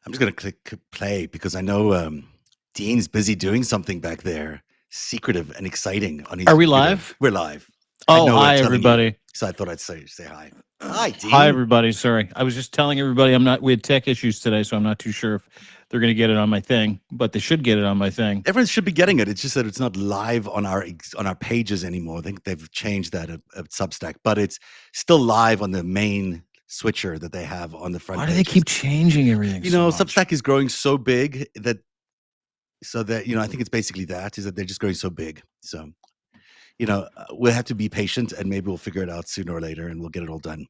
I'm just going to click play because I know Dean's busy doing something back there, secretive and exciting on his Are we computer. live? We're live. I Oh, know we're hi telling you, everybody. so I thought I'd say hi. Hi, Hi Dean. everybody. Sorry, I was just telling everybody we had tech issues today, so I'm not too sure if they're going to get it on my thing, but they should get it on my thing. Everyone should be getting it. It's just that it's not live on our pages anymore. I think they've changed that at Substack, but it's still live on the main switcher that they have on the front Why do they pages. keep changing everything You so know, much? Substack is growing so big that I think it's basically that is that they're just growing so big. So we'll have to be patient and maybe we'll figure it out sooner or later and we'll get it all done.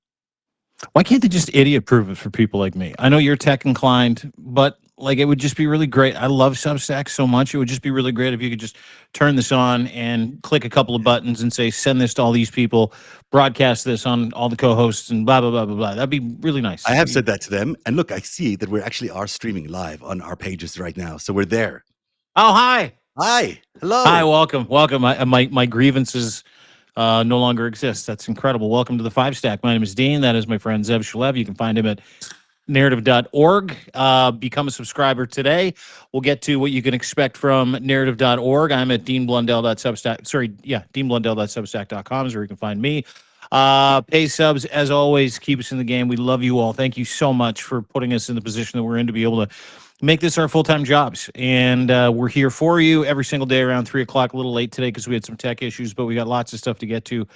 Why can't they just idiot proof it for people like me? I know you're tech inclined, but like it would just be really great. I love Substack so much. It would just be really great if you could just turn this on and click a couple of buttons and say, send this to all these people, broadcast this on all the co-hosts and blah, blah, blah, blah, blah. That'd be really nice. I have said that to them. And look, I see that we actually are streaming live on our pages right now. So we're there. Oh, hi. Hi. Hello. Hi, welcome. My grievances no longer exist. That's incredible. Welcome to the FiveStack. My name is Dean. That is my friend Zev Shalev. You can find him at narrative.org. Become a subscriber today. We'll get to what you can expect from narrative.org. I'm at deanblundell.substack.com is where you can find me. Pay subs, as always, keep us in the game. We love you all. Thank you so much for putting us in the position that we're in to be able to make this our full-time jobs. And we're here for you every single day around 3 o'clock, a little late today because we had some tech issues, but we got lots of stuff to get to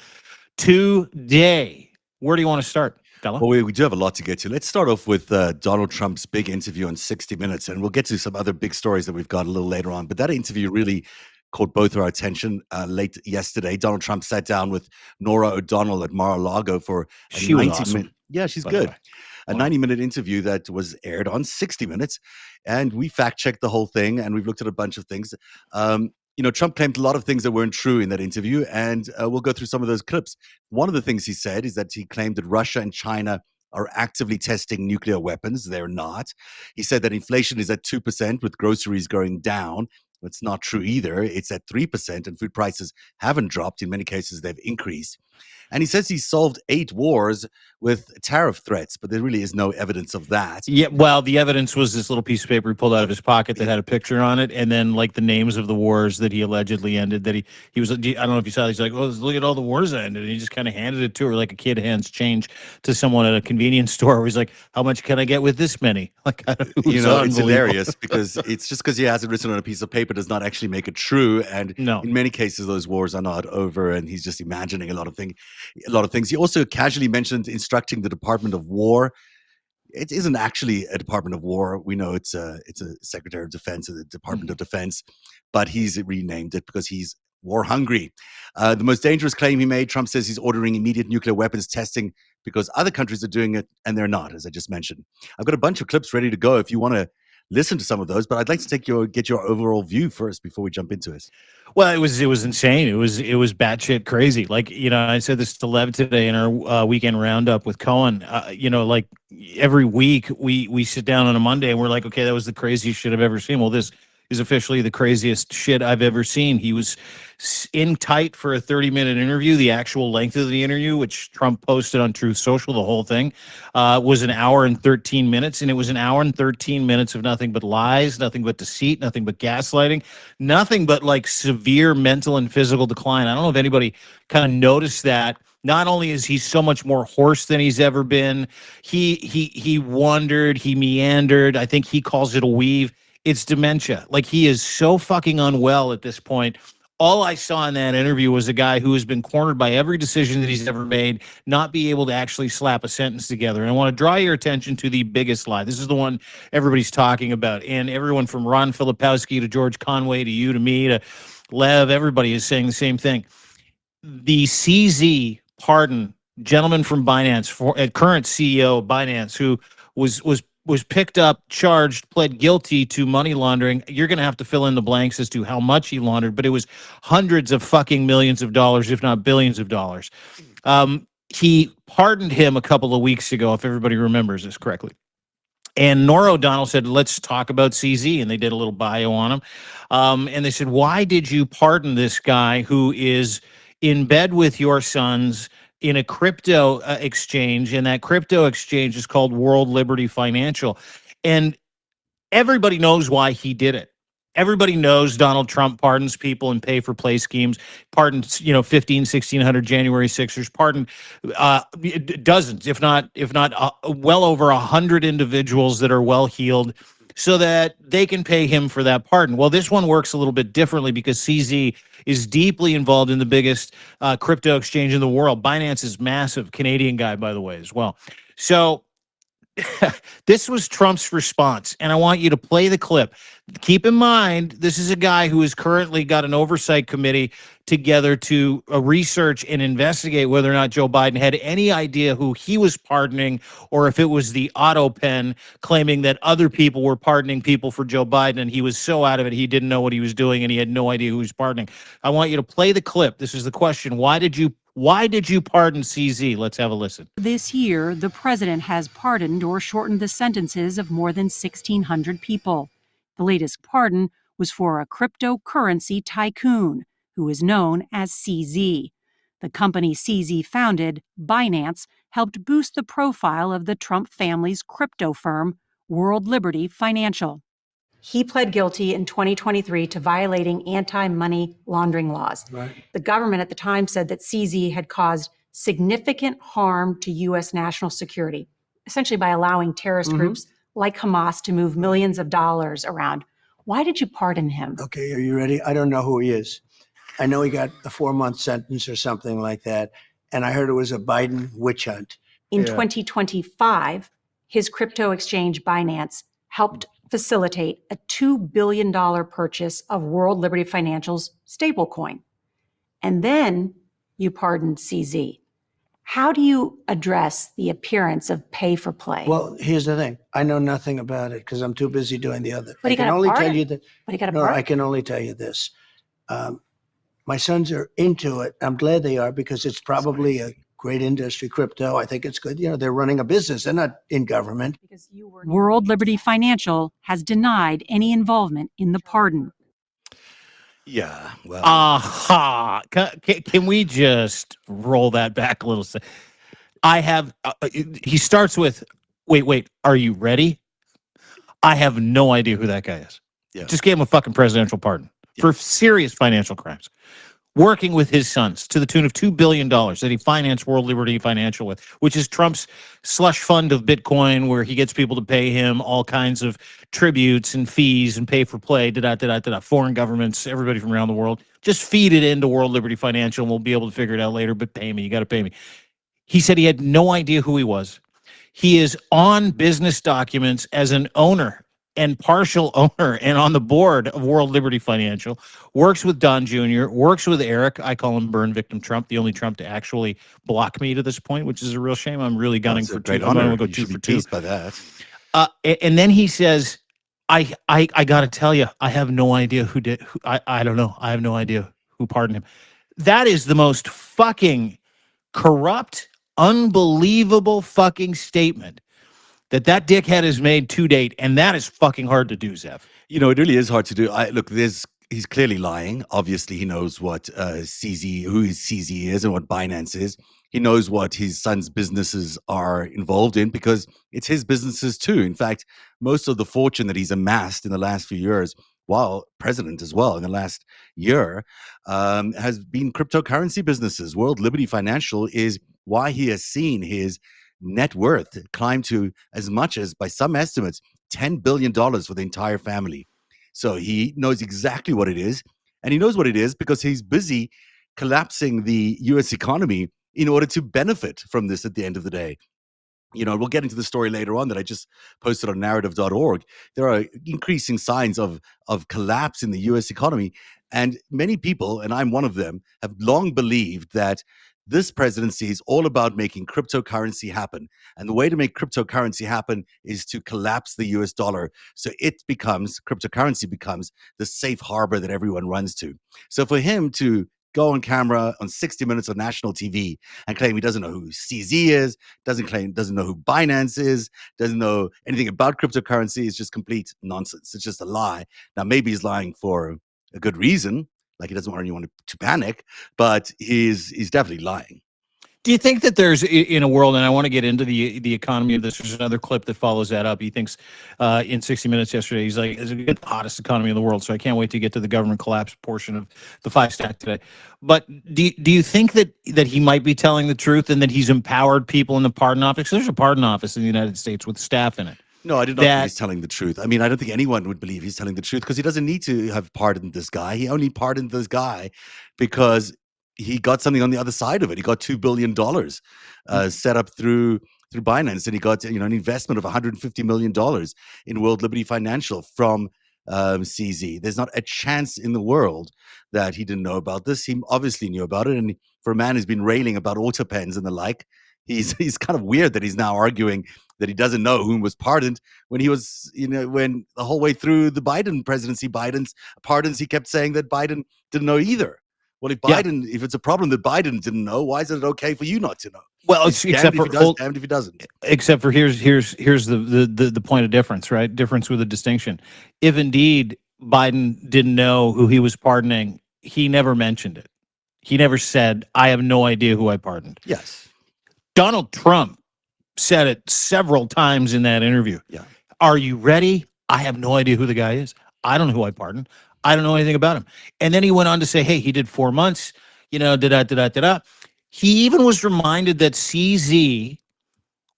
today. Where do you want to start, fella? Well, we do have a lot to get to. Let's start off with Donald Trump's big interview on 60 Minutes, and we'll get to some other big stories that we've got a little later on. But that interview really caught both our attention late yesterday. Donald Trump sat down with Nora O'Donnell at Mar-a-Lago for a She was 90-minute. awesome. Yeah, she's by the good. way. A 90-minute interview that was aired on 60 Minutes, and we fact-checked the whole thing, and we've looked at a bunch of things. Trump claimed a lot of things that weren't true in that interview, and we'll go through some of those clips. One of the things he said is that he claimed that Russia and China are actively testing nuclear weapons. They're not. He said that inflation is at 2% with groceries going down. It's not true either. It's at 3%, and food prices haven't dropped. In many cases, they've increased. And he says he solved 8 wars with tariff threats, but there really is no evidence of that. Yeah, well, the evidence was this little piece of paper he pulled out of his pocket that had a picture on it, and then like the names of the wars that he allegedly ended. That he was, I don't know if you saw. He's like, "Oh, look at all the wars I ended," and he just kind of handed it to her like a kid hands change to someone at a convenience store. Where he's like, "How much can I get with this many?" Like, It's hilarious because it's just because he has it written on a piece of paper does not actually make it true. And No. in many cases, those wars are not over, and he's just imagining a lot of things. He also casually mentioned instructing the Department of War. It isn't actually a Department of War. We know it's a Secretary of Defense of the Department of Defense, but he's renamed it because he's war hungry. The most dangerous claim he made, Trump says he's ordering immediate nuclear weapons testing because other countries are doing it and they're not, as I just mentioned. I've got a bunch of clips ready to go if you want to listen to some of those, but I'd like to get your overall view first before we jump into it. Well, it was insane. It was batshit crazy. Like, I said this to Lev today in our weekend roundup with Cohen. Like every week we sit down on a Monday and we're like, okay, that was the craziest shit I've ever seen. Well, this is officially the craziest shit I've ever seen. He was in tight for a 30-minute interview. The actual length of the interview, which Trump posted on Truth Social, the whole thing, was an hour and 13 minutes. And it was an hour and 13 minutes of nothing but lies, nothing but deceit, nothing but gaslighting, nothing but like severe mental and physical decline. I don't know if anybody kind of noticed that. Not only is he so much more hoarse than he's ever been, he wandered, he meandered. I think he calls it a weave. It's dementia. Like, he is so fucking unwell at this point. All I saw in that interview was a guy who has been cornered by every decision that he's ever made, not be able to actually slap a sentence together. And I want to draw your attention to the biggest lie. This is the one everybody's talking about. And everyone from Ron Filipowski to George Conway to you to me to Lev, everybody is saying the same thing. The CZ pardon, gentleman from Binance, current CEO of Binance, who was picked up, charged, pled guilty to money laundering. You're going to have to fill in the blanks as to how much he laundered, but it was hundreds of fucking millions of dollars, if not billions of dollars. He pardoned him a couple of weeks ago, if everybody remembers this correctly. And Nora O'Donnell said, let's talk about CZ. And they did a little bio on him. And they said, why did you pardon this guy who is in bed with your sons in a crypto exchange? And that crypto exchange is called World Liberty Financial. And Everybody knows why he did it. Everybody knows Donald Trump pardons people and pay for play schemes, pardons, 15, 1600 January Sixers, pardoned dozens, if not well over 100 individuals that are well heeled so that they can pay him for that pardon. Well, this one works a little bit differently because CZ is deeply involved in the biggest crypto exchange in the world. Binance is massive, Canadian guy, by the way, as well. So this was Trump's response, and I want you to play the clip. Keep in mind, this is a guy who has currently got an oversight committee together to research and investigate whether or not Joe Biden had any idea who he was pardoning or if it was the auto pen claiming that other people were pardoning people for Joe Biden, and he was so out of it he didn't know what he was doing and he had no idea who he was pardoning. I want you to play the clip. This is the question. Why did you pardon CZ? Let's have a listen. This year, the president has pardoned or shortened the sentences of more than 1,600 people. The latest pardon was for a cryptocurrency tycoon who is known as CZ. The company CZ founded, Binance, helped boost the profile of the Trump family's crypto firm, World Liberty Financial. He pled guilty in 2023 to violating anti-money laundering laws. Right. The government at the time said that CZ had caused significant harm to U.S. national security, essentially by allowing terrorist groups like Hamas to move millions of dollars around. Why did you pardon him? Okay, are you ready? I don't know who he is. I know he got a 4-month sentence or something like that, and I heard it was a Biden witch hunt. In 2025, his crypto exchange Binance helped facilitate a $2 billion purchase of World Liberty Financial's stablecoin. And then you pardoned CZ. How do you address the appearance of pay for play? Well, here's the thing. I know nothing about it because I'm too busy doing the other. But he got a only pardon. tell you that. But he got a No, pardon. I can only tell you this. My sons are into it. I'm glad they are because it's probably a great industry, crypto. I think it's good. They're running a business. They're not in government. World Liberty Financial has denied any involvement in the pardon. Yeah, well, Aha. Can we just roll that back a little? I have, he starts with, wait, are you ready? I have no idea who that guy is. Yeah. Just gave him a fucking presidential pardon for serious financial crimes. Working with his sons to the tune of $2 billion that he financed World Liberty Financial with, which is Trump's slush fund of Bitcoin, where he gets people to pay him all kinds of tributes and fees and pay for play, foreign governments, everybody from around the world. Just feed it into World Liberty Financial and we'll be able to figure it out later, but pay me. You got to pay me. He said he had no idea who he was. He is on business documents as an owner and partial owner and on the board of World Liberty Financial, works with Don Jr., works with Eric. I call him burn victim Trump, the only Trump to actually block me to this point, which is a real shame. I'm really gunning for great two. I'm going honor. to go You 2 should for be 2. pleased by that. And then he says, I got to tell you, I have no idea who did. I don't know. I have no idea who pardoned him. That is the most fucking corrupt, unbelievable fucking statement that dickhead has made to date, and that is fucking hard to do, Zev. It really is hard to do. Look, he's clearly lying. Obviously, he knows what who CZ is and what Binance is. He knows what his son's businesses are involved in because it's his businesses too. In fact, most of the fortune that he's amassed in the last few years, while president as well, in the last year, has been cryptocurrency businesses. World Liberty Financial is why he has seen his net worth climb to as much as, by some estimates, $10 billion for the entire family. So he knows exactly what it is. And he knows what it is because he's busy collapsing the US economy in order to benefit from this at the end of the day. We'll get into the story later on that I just posted on narrative.org. There are increasing signs of collapse in the US economy. And many people, and I'm one of them, have long believed that this presidency is all about making cryptocurrency happen. And the way to make cryptocurrency happen is to collapse the US dollar. So cryptocurrency becomes the safe harbor that everyone runs to. So for him to go on camera on 60 Minutes on national TV and claim he doesn't know who CZ is, doesn't know who Binance is, doesn't know anything about cryptocurrency is just complete nonsense. It's just a lie. Now, maybe he's lying for a good reason, like he doesn't want anyone to panic, but he's definitely lying. Do you think that there's in a world, and I want to get into the economy of this. There's another clip that follows that up. He thinks in 60 Minutes yesterday, he's like, it's the hottest economy in the world. So I can't wait to get to the government collapse portion of the FiveStack today. But do you think that he might be telling the truth and that he's empowered people in the pardon office? There's a pardon office in the United States with staff in it. No, I do not think he's telling the truth. I mean, I don't think anyone would believe he's telling the truth because he doesn't need to have pardoned this guy. He only pardoned this guy because he got something on the other side of it. He got $2 billion set up through Binance, and he got an investment of $150 million in World Liberty Financial from CZ. There's not a chance in the world that he didn't know about this. He obviously knew about it, and for a man who's been railing about autopens and the like, he's kind of weird that he's now arguing that he doesn't know whom was pardoned when he was, when the whole way through the Biden presidency, Biden's pardons, he kept saying that Biden didn't know either. Well, if it's a problem that Biden didn't know, why is it okay for you not to know? Well, except for damned if he doesn't. Except for here's the point of difference, right? Difference with a distinction. If indeed Biden didn't know who he was pardoning, he never mentioned it. He never said, "I have no idea who I pardoned." Yes. Donald Trump said it several times in that interview. Yeah. Are you ready? I have no idea who the guy is. I don't know who I pardoned. I don't know anything about him. And then he went on to say, hey, he did 4 months, da-da. He even was reminded that CZ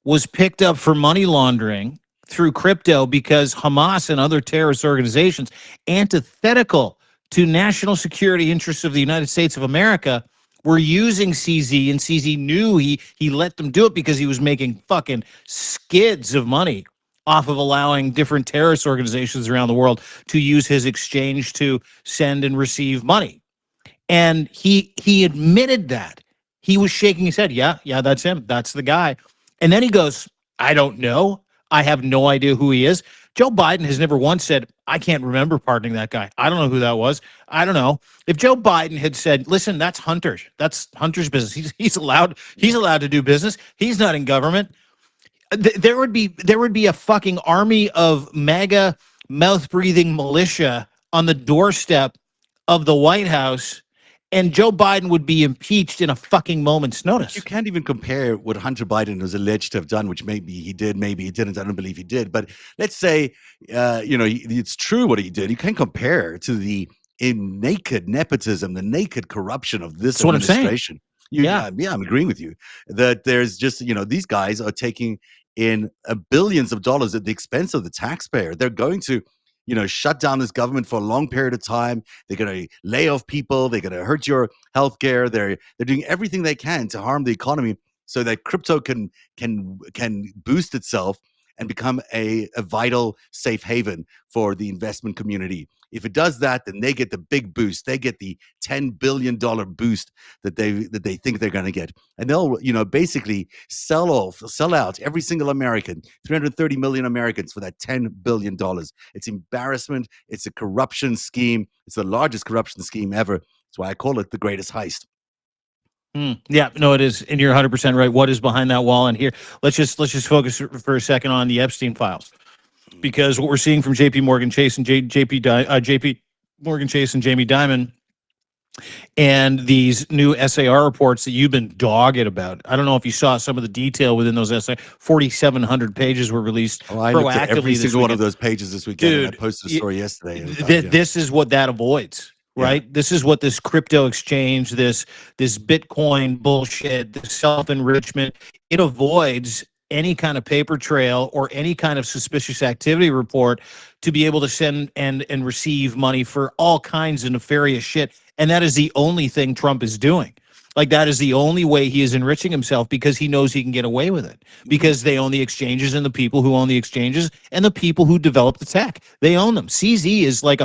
was picked up for money laundering through crypto because Hamas and other terrorist organizations, antithetical to national security interests of the United States of America, were using CZ, and CZ knew he let them do it because he was making fucking skids of money off of allowing different terrorist organizations around the world to use his exchange to send and receive money. And he admitted that. He was shaking his head. Yeah, that's him. That's the guy. And then he goes, I don't know. I have no idea who he is. Joe Biden has never once said, I can't remember pardoning that guy. I don't know who that was. I don't know. If Joe Biden had said, listen, that's Hunter's business. He's allowed to do business. He's not in government. There would be a fucking army of MAGA mouth-breathing militia on the doorstep of the White House, and Joe Biden would be impeached in a fucking moment's notice. You can't even compare what Hunter Biden was alleged to have done, which maybe he did, maybe he didn't. I don't believe he did. But let's say, it's true what he did. You can't compare to the naked nepotism, the naked corruption of this administration. I'm agreeing with you that there's just, these guys are taking in billions of dollars at the expense of the taxpayer. They're going to, shut down this government for a long period of time. They're going to lay off people. They're going to hurt your healthcare. They're doing everything they can to harm the economy so that crypto can boost itself and become a vital safe haven for the investment community. If it does that, then they get the big boost. They get the $10 billion boost that they think they're going to get. And they'll, basically sell out every single American, 330 million Americans for that $10 billion. It's embarrassment. It's a corruption scheme. It's the largest corruption scheme ever. That's why I call it the greatest heist. Yeah, no, it is, and you're 100% right. What is behind that wall? And here, let's just focus for a second on the Epstein files, because what we're seeing from J.P. Morgan Chase and J.P. Morgan Chase and Jamie Dimon, and these new SAR reports that you've been dogged about. I don't know if you saw some of the detail within those 4,700 pages were released. Oh, I looked at every single one of those pages this weekend. Dude, and I posted a story yesterday. This is what that avoids. Right. Yeah. This is what this crypto exchange, this Bitcoin bullshit, this self-enrichment, it avoids any kind of paper trail or any kind of suspicious activity report to be able to send and receive money for all kinds of nefarious shit. And that is the only thing Trump is doing. Like, that is the only way he is enriching himself, because he knows he can get away with it, because they own the exchanges, and the people who own the exchanges and the people who develop the tech, they own them. CZ is like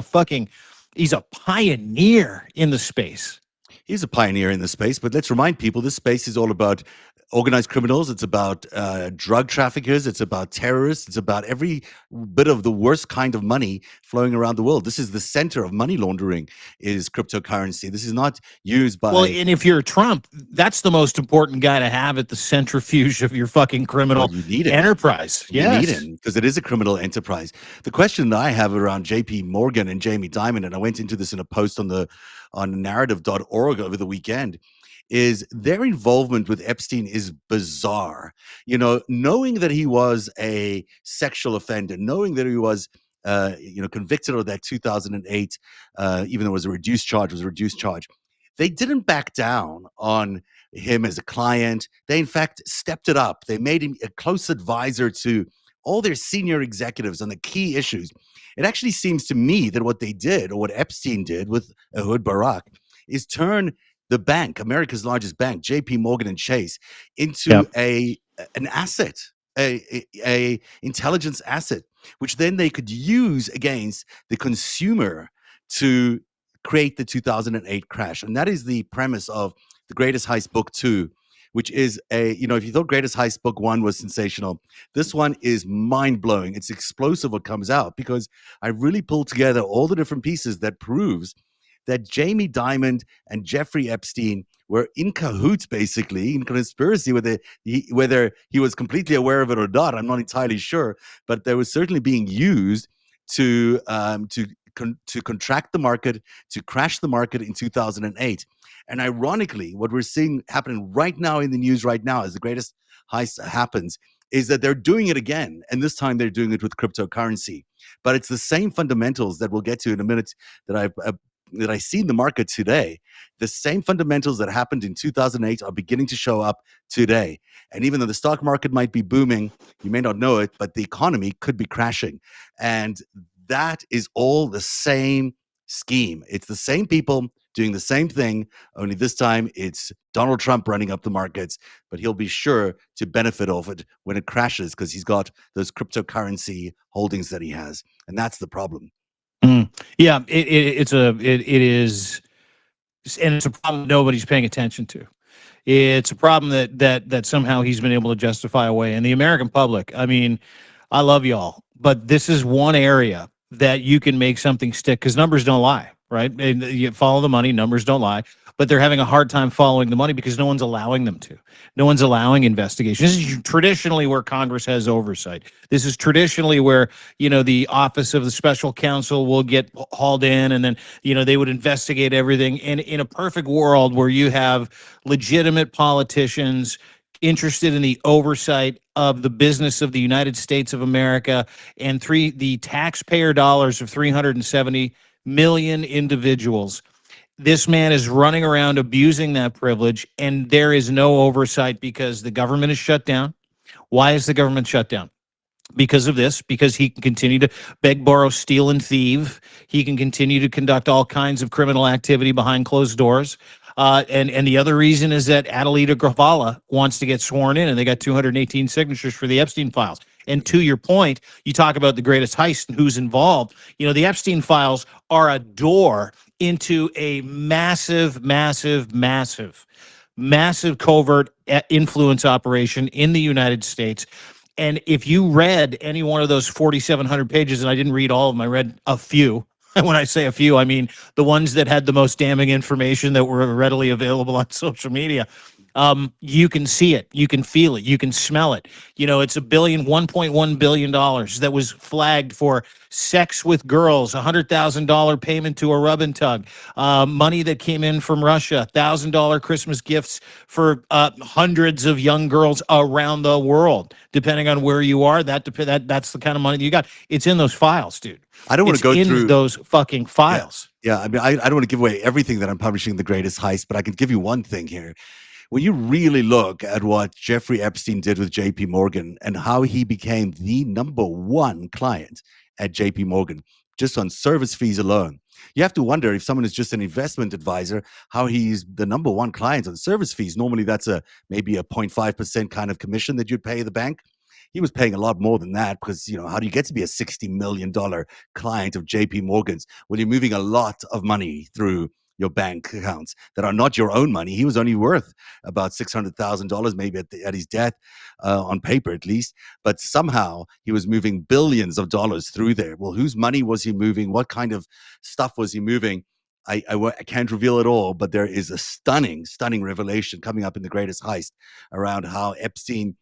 he's a pioneer in the space. He's a pioneer in the space, but let's remind people this space is all about organized criminals. It's about drug traffickers. It's about terrorists. It's about every bit of the worst kind of money flowing around the world. This is the center of money laundering, is cryptocurrency. This is not used by... Well, and if you're Trump, that's the most important guy to have at the centrifuge of your fucking criminal enterprise. You need him, because it is a criminal enterprise. The question that I have around JP Morgan and Jamie Dimon, and I went into this in a post on narrative.org over the weekend, is their involvement with Epstein is bizarre. You know, knowing that he was a sexual offender, knowing that he was, convicted of that 2008, even though it was a reduced charge, they didn't back down on him as a client. They, in fact, stepped it up. They made him a close advisor to all their senior executives on the key issues. It actually seems to me that what they did, or what Epstein did with Ehud Barak, is turn the bank, America's largest bank, JP Morgan and Chase, into an asset, a intelligence asset, which then they could use against the consumer to create the 2008 crash. And that is the premise of The Greatest Heist Book 2, which is if you thought Greatest Heist Book 1 was sensational, this one is mind-blowing. It's explosive what comes out, because I really pulled together all the different pieces that proves that Jamie Dimon and Jeffrey Epstein were in cahoots, basically, in conspiracy, whether he was completely aware of it or not, I'm not entirely sure, but they were certainly being used to contract the market, to crash the market in 2008. And ironically, what we're seeing happening right now in the news right now, as the greatest heist happens, is that they're doing it again. And this time they're doing it with cryptocurrency. But it's the same fundamentals that we'll get to in a minute that I see in the market today. The same fundamentals that happened in 2008 are beginning to show up today. And even though the stock market might be booming, you may not know it, but the economy could be crashing. And that is all the same scheme. It's the same people doing the same thing, only this time it's Donald Trump running up the markets, but he'll be sure to benefit off it when it crashes, because he's got those cryptocurrency holdings that he has. And that's the problem. Yeah, it is, and it's a problem nobody's paying attention to. It's a problem that somehow he's been able to justify away. And the American public, I mean, I love y'all, but this is one area that you can make something stick, because numbers don't lie, right? And you follow the money, numbers don't lie, but they're having a hard time following the money because no one's allowing them to. No one's allowing investigation. This is traditionally where Congress has oversight. This is traditionally where, the office of the special counsel will get hauled in, and then, they would investigate everything. And in a perfect world where you have legitimate politicians interested in the oversight of the business of the United States of America and the taxpayer dollars of 370 million individuals, this man is running around abusing that privilege, and there is no oversight because the government is shut down. Why is the government shut down? Because of this, because he can continue to beg, borrow, steal, and thieve. He can continue to conduct all kinds of criminal activity behind closed doors. And the other reason is that Adelita Gravala wants to get sworn in, and they got 218 signatures for the Epstein files. And to your point, you talk about the greatest heist and who's involved. The Epstein files are a door into a massive covert influence operation in the United States. And if you read any one of those 4,700 pages, and I didn't read all of them, I read a few. And when I say a few, I mean the ones that had the most damning information that were readily available on social media. You can see it, you can feel it, you can smell it. It's $1.1 billion that was flagged for sex with girls, $100,000 payment to a rub and tug, money that came in from Russia, $1,000 Christmas gifts for hundreds of young girls around the world. Depending on where you are, that's the kind of money that you got. It's in those files, dude. I don't want to go through those fucking files. Yeah, I mean, I don't want to give away everything that I'm publishing, The Greatest Heist, but I can give you one thing here. When you really look at what Jeffrey Epstein did with JP Morgan and how he became the number one client at JP Morgan, just on service fees alone, you have to wonder, if someone is just an investment advisor, how he's the number one client on service fees. Normally that's maybe a 0.5% kind of commission that you'd pay the bank. He was paying a lot more than that, because, how do you get to be a $60 million client of JP Morgan's? Well, you're moving a lot of money through your bank accounts that are not your own money. He was only worth about $600,000 maybe at his death, on paper at least, but somehow he was moving billions of dollars through there. Well, whose money was he moving? What kind of stuff was he moving? I can't reveal it all, but there is a stunning revelation coming up in The Greatest Heist around how Epstein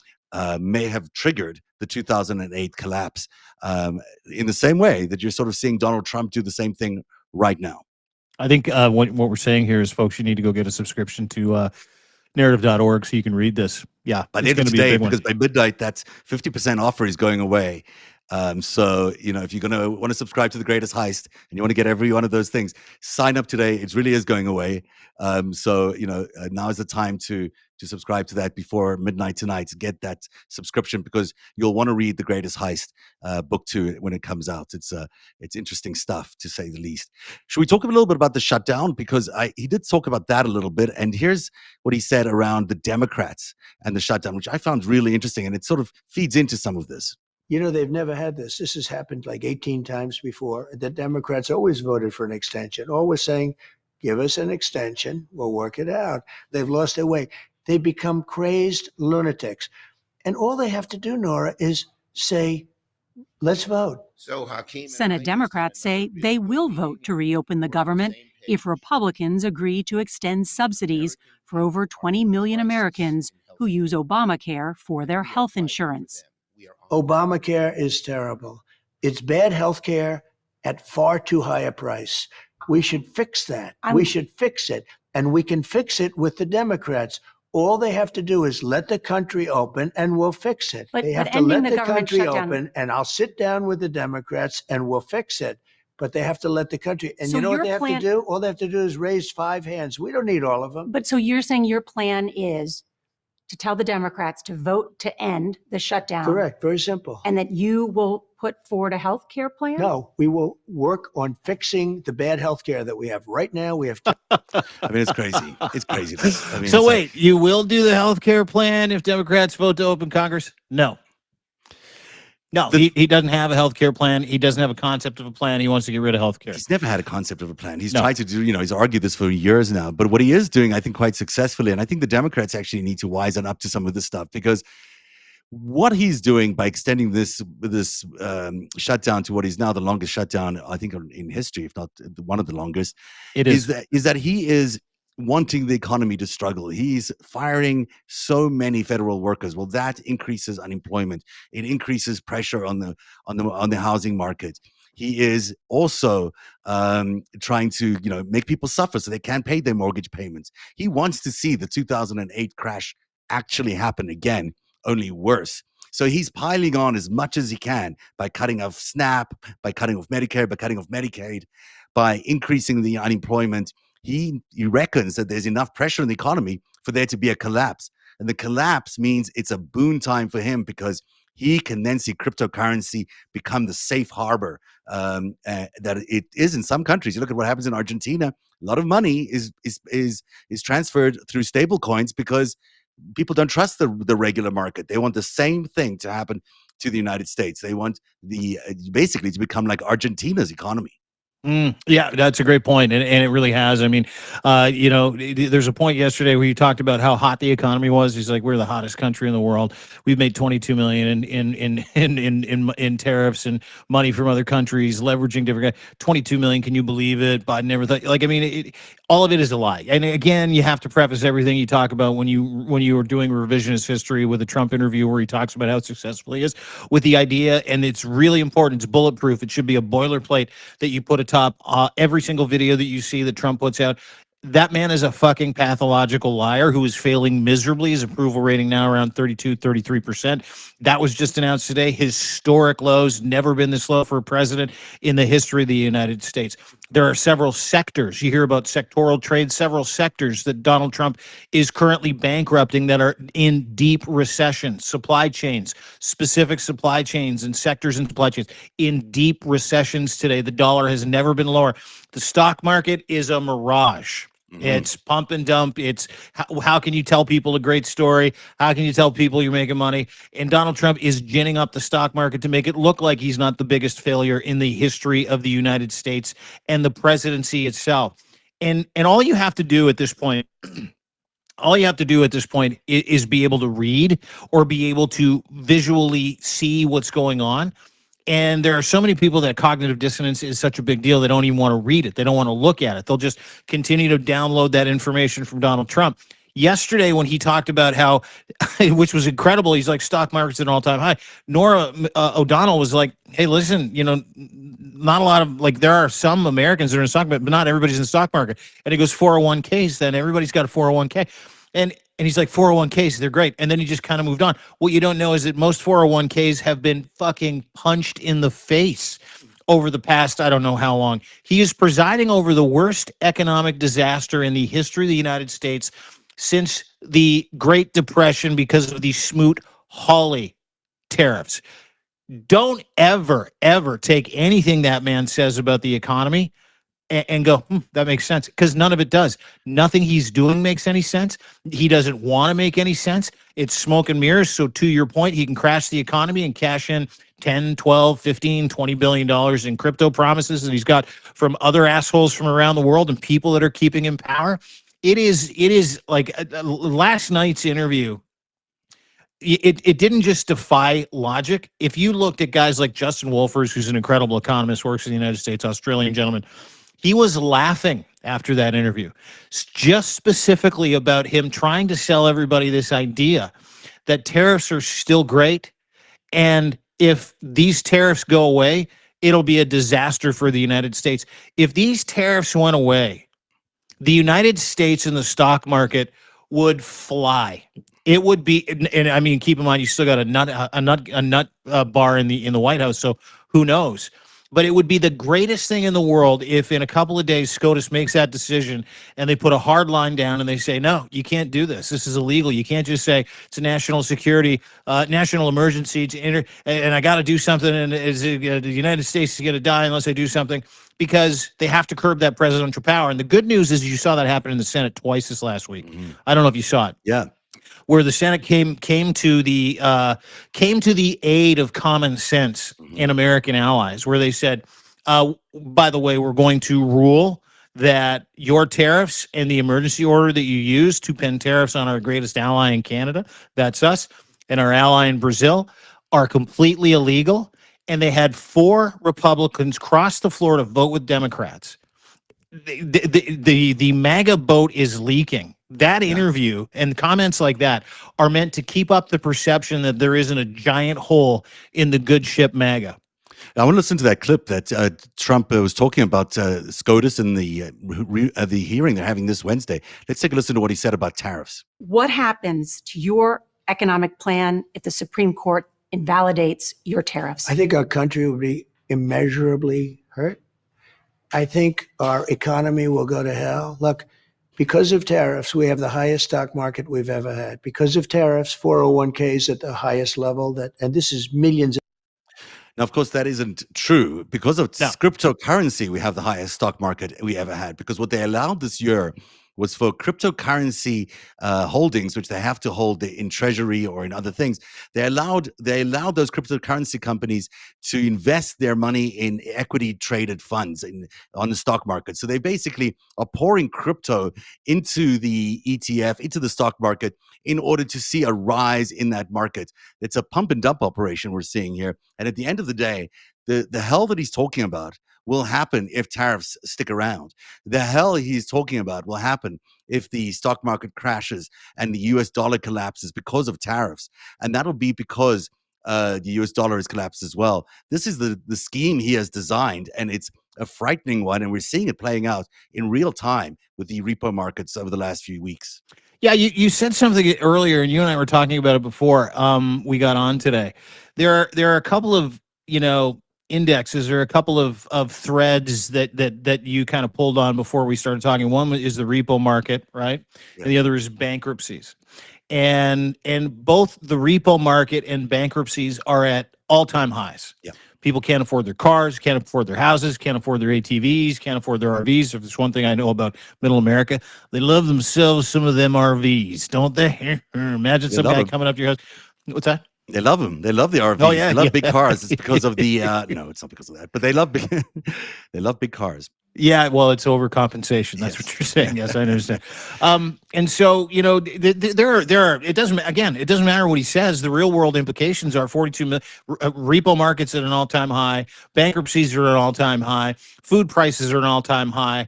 may have triggered the 2008 collapse, in the same way that you're sort of seeing Donald Trump do the same thing right now. I think what we're saying here is, folks, you need to go get a subscription to narrative.org, so you can read this. Yeah, By the it's end going of to be a today, big one. because by midnight, that 50% offer is going away. So, if you're going to want to subscribe to The Greatest Heist and you want to get every one of those things, sign up today. It really is going away. So, now is the time to subscribe to that before midnight tonight to get that subscription, because you'll want to read The Greatest Heist book 2 when it comes out. It's interesting stuff, to say the least. Should we talk a little bit about the shutdown? Because he did talk about that a little bit. And here's what he said around the Democrats and the shutdown, which I found really interesting. And it sort of feeds into some of this. They've never had this. This has happened like 18 times before. The Democrats always voted for an extension, always saying, give us an extension, we'll work it out. They've lost their way. They become crazed lunatics. And all they have to do, Nora, is say, let's vote. Senate Democrats say they will vote to reopen the government if Republicans agree to extend subsidies for over 20 million Americans who use Obamacare for their health insurance. Obamacare is terrible. It's bad health care at far too high a price. We should fix that. We should fix it. And we can fix it with the Democrats. All they have to do is let the country open and we'll fix it. They have to let the country open, and I'll sit down with the Democrats and we'll fix it. But they have to let the country. And So you know what your they have plan- to do? All they have to do is raise 5 hands. We don't need all of them. But so you're saying your plan is to tell the Democrats to vote to end the shutdown. Correct. Very simple. And that you will put forward a health care plan? No, we will work on fixing the bad health care that we have right now. We have It's crazy. It's crazy. So wait, you will do the health care plan if Democrats vote to open Congress? No. No, he doesn't have a health care plan. He doesn't have a concept of a plan. He wants to get rid of health care. He's never had a concept of a plan. He's tried to do, he's argued this for years now. But what he is doing, I think, quite successfully, and I think the Democrats actually need to wisen up to some of this stuff, because what he's doing by extending this shutdown to what is now the longest shutdown, I think, in history, if not one of the longest, is that he is wanting the economy to struggle. He's firing so many federal workers. Well, that increases unemployment. It increases pressure on the housing market. He is also trying to make people suffer so they can't pay their mortgage payments. He wants to see the 2008 crash actually happen again, only worse. So he's piling on as much as he can by cutting off SNAP, by cutting off Medicare, by cutting off Medicaid, by increasing the unemployment. He reckons that there's enough pressure in the economy for there to be a collapse. And the collapse means it's a boon time for him, because he can then see cryptocurrency become the safe harbor that it is in some countries. You look at what happens in Argentina. A lot of money is transferred through stable coins because people don't trust the regular market. They want the same thing to happen to the United States. They want basically to become like Argentina's economy. Yeah, that's a great point, and it really has. I mean, there's a point yesterday where you talked about how hot the economy was. He's like, we're the hottest country in the world. We've made 22 million in tariffs and money from other countries, leveraging different guys. 22 million. Can you believe it? Biden never thought. All of it is a lie. And again, you have to preface everything you talk about when you were doing revisionist history with a Trump interview where he talks about how successful he is with the idea, and it's really important. It's bulletproof. It should be a boilerplate that you put atop every single video that you see that Trump puts out. That man is a fucking pathological liar who is failing miserably. His approval rating now around 32, 33%. That was just announced today. Historic lows, never been this low for a president in the history of the United States. There are several sectors. You hear about sectoral trade, several sectors that Donald Trump is currently bankrupting that are in deep recession. Supply chains, specific supply chains and sectors and supply chains in deep recessions today. The dollar has never been lower. The stock market is a mirage. It's pump and dump. It's how can you tell people a great story? How can you tell people you're making money? And Donald Trump is ginning up the stock market to make it look like he's not the biggest failure in the history of the United States and the presidency itself. And all you have to do at this point, is be able to read or be able to visually see what's going on. And there are so many people that cognitive dissonance is such a big deal. They don't even want to read it. They don't want to look at it. They'll just continue to download that information from Donald Trump. Yesterday, when he talked about how, which was incredible, he's like, stock market's at an all-time high. Nora O'Donnell was like, hey, listen, not a lot of, there are some Americans that are in the stock market, but not everybody's in the stock market. And he goes, 401ks, then everybody's got a 401k. And he's like, 401ks, they're great. And then he just kind of moved on. What you don't know is that most 401ks have been fucking punched in the face over the past, I don't know how long. He is presiding over the worst economic disaster in the history of the United States since the Great Depression because of the Smoot-Hawley tariffs. Don't ever, ever take anything that man says about the economy and go, that makes sense, because none of it does. Nothing he's doing makes any sense. He doesn't want to make any sense. It's smoke and mirrors. So to your point, he can crash the economy and cash in 10, 12, 15, 20 billion dollars in crypto promises that he's got from other assholes from around the world and people that are keeping him power. It is like last night's interview. It didn't just defy logic. If you looked at guys like Justin Wolfers, who's an incredible economist, works in the United States, Australian gentleman, he was laughing after that interview, just specifically about him trying to sell everybody this idea that tariffs are still great. And if these tariffs go away, it'll be a disaster for the United States. If these tariffs went away, the United States and the stock market would fly. It would be, and I mean, keep in mind, you still got a nut bar in the White House, so who knows? But it would be the greatest thing in the world if in a couple of days SCOTUS makes that decision and they put a hard line down and they say, no, you can't do this. This is illegal. You can't just say it's a national security, national emergency, and I got to do something, and the United States is going to die unless I do something, because they have to curb that presidential power. And the good news is you saw that happen in the Senate twice this last week. I don't know if you saw it. Yeah. Where the Senate came to the aid of common sense in American allies, where they said, by the way, we're going to rule that your tariffs and the emergency order that you use to pin tariffs on our greatest ally in Canada, that's us, and our ally in Brazil, are completely illegal. And they had 4 Republicans cross the floor to vote with Democrats. The MAGA boat is leaking. That interview and comments like that are meant to keep up the perception that there isn't a giant hole in the good ship MAGA. I want to listen to that clip that Trump was talking about SCOTUS and the hearing they're having this Wednesday. Let's take a listen to what he said about tariffs. What happens to your economic plan if the Supreme Court invalidates your tariffs? I think our country will be immeasurably hurt. I think our economy will go to hell. Look, because of tariffs, we have the highest stock market we've ever had. Because of tariffs, 401ks at the highest level, and this is millions. Now, of course, that isn't true. Because of cryptocurrency, we have the highest stock market we ever had. Because what they allowed this year was for cryptocurrency holdings, which they have to hold in treasury or in other things. They allowed those cryptocurrency companies to invest their money in equity traded funds on the stock market. So they basically are pouring crypto into the ETF, into the stock market, in order to see a rise in that market. It's a pump and dump operation we're seeing here. And at the end of the day, the hell that he's talking about will happen if tariffs stick around. The hell he's talking about will happen if the stock market crashes and the US dollar collapses because of tariffs. And that'll be because the US dollar has collapsed as well. This is the scheme he has designed, and it's a frightening one. And we're seeing it playing out in real time with the repo markets over the last few weeks. Yeah, you said something earlier, and you and I were talking about it before we got on today. There are a couple of, indexes or a couple of threads that you kind of pulled on before we started talking. One is the repo market, right? And the other is bankruptcies. And both the repo market and bankruptcies are at all-time highs. Yeah. People can't afford their cars, can't afford their houses, can't afford their ATVs, can't afford their RVs. If there's one thing I know about middle America, they love themselves some of them RVs, don't they? Imagine some guy coming up to your house. What's that? They love them. They love the RVs. Oh, yeah, they love big cars. It's because of the no, it's not because of that. But they love big cars. Yeah, well, it's overcompensation. That's what you're saying. Yes, I understand. And so, there are. It doesn't matter what he says. The real world implications are 42 million repo markets at an all time high. Bankruptcies are at an all time high. Food prices are at an all time high.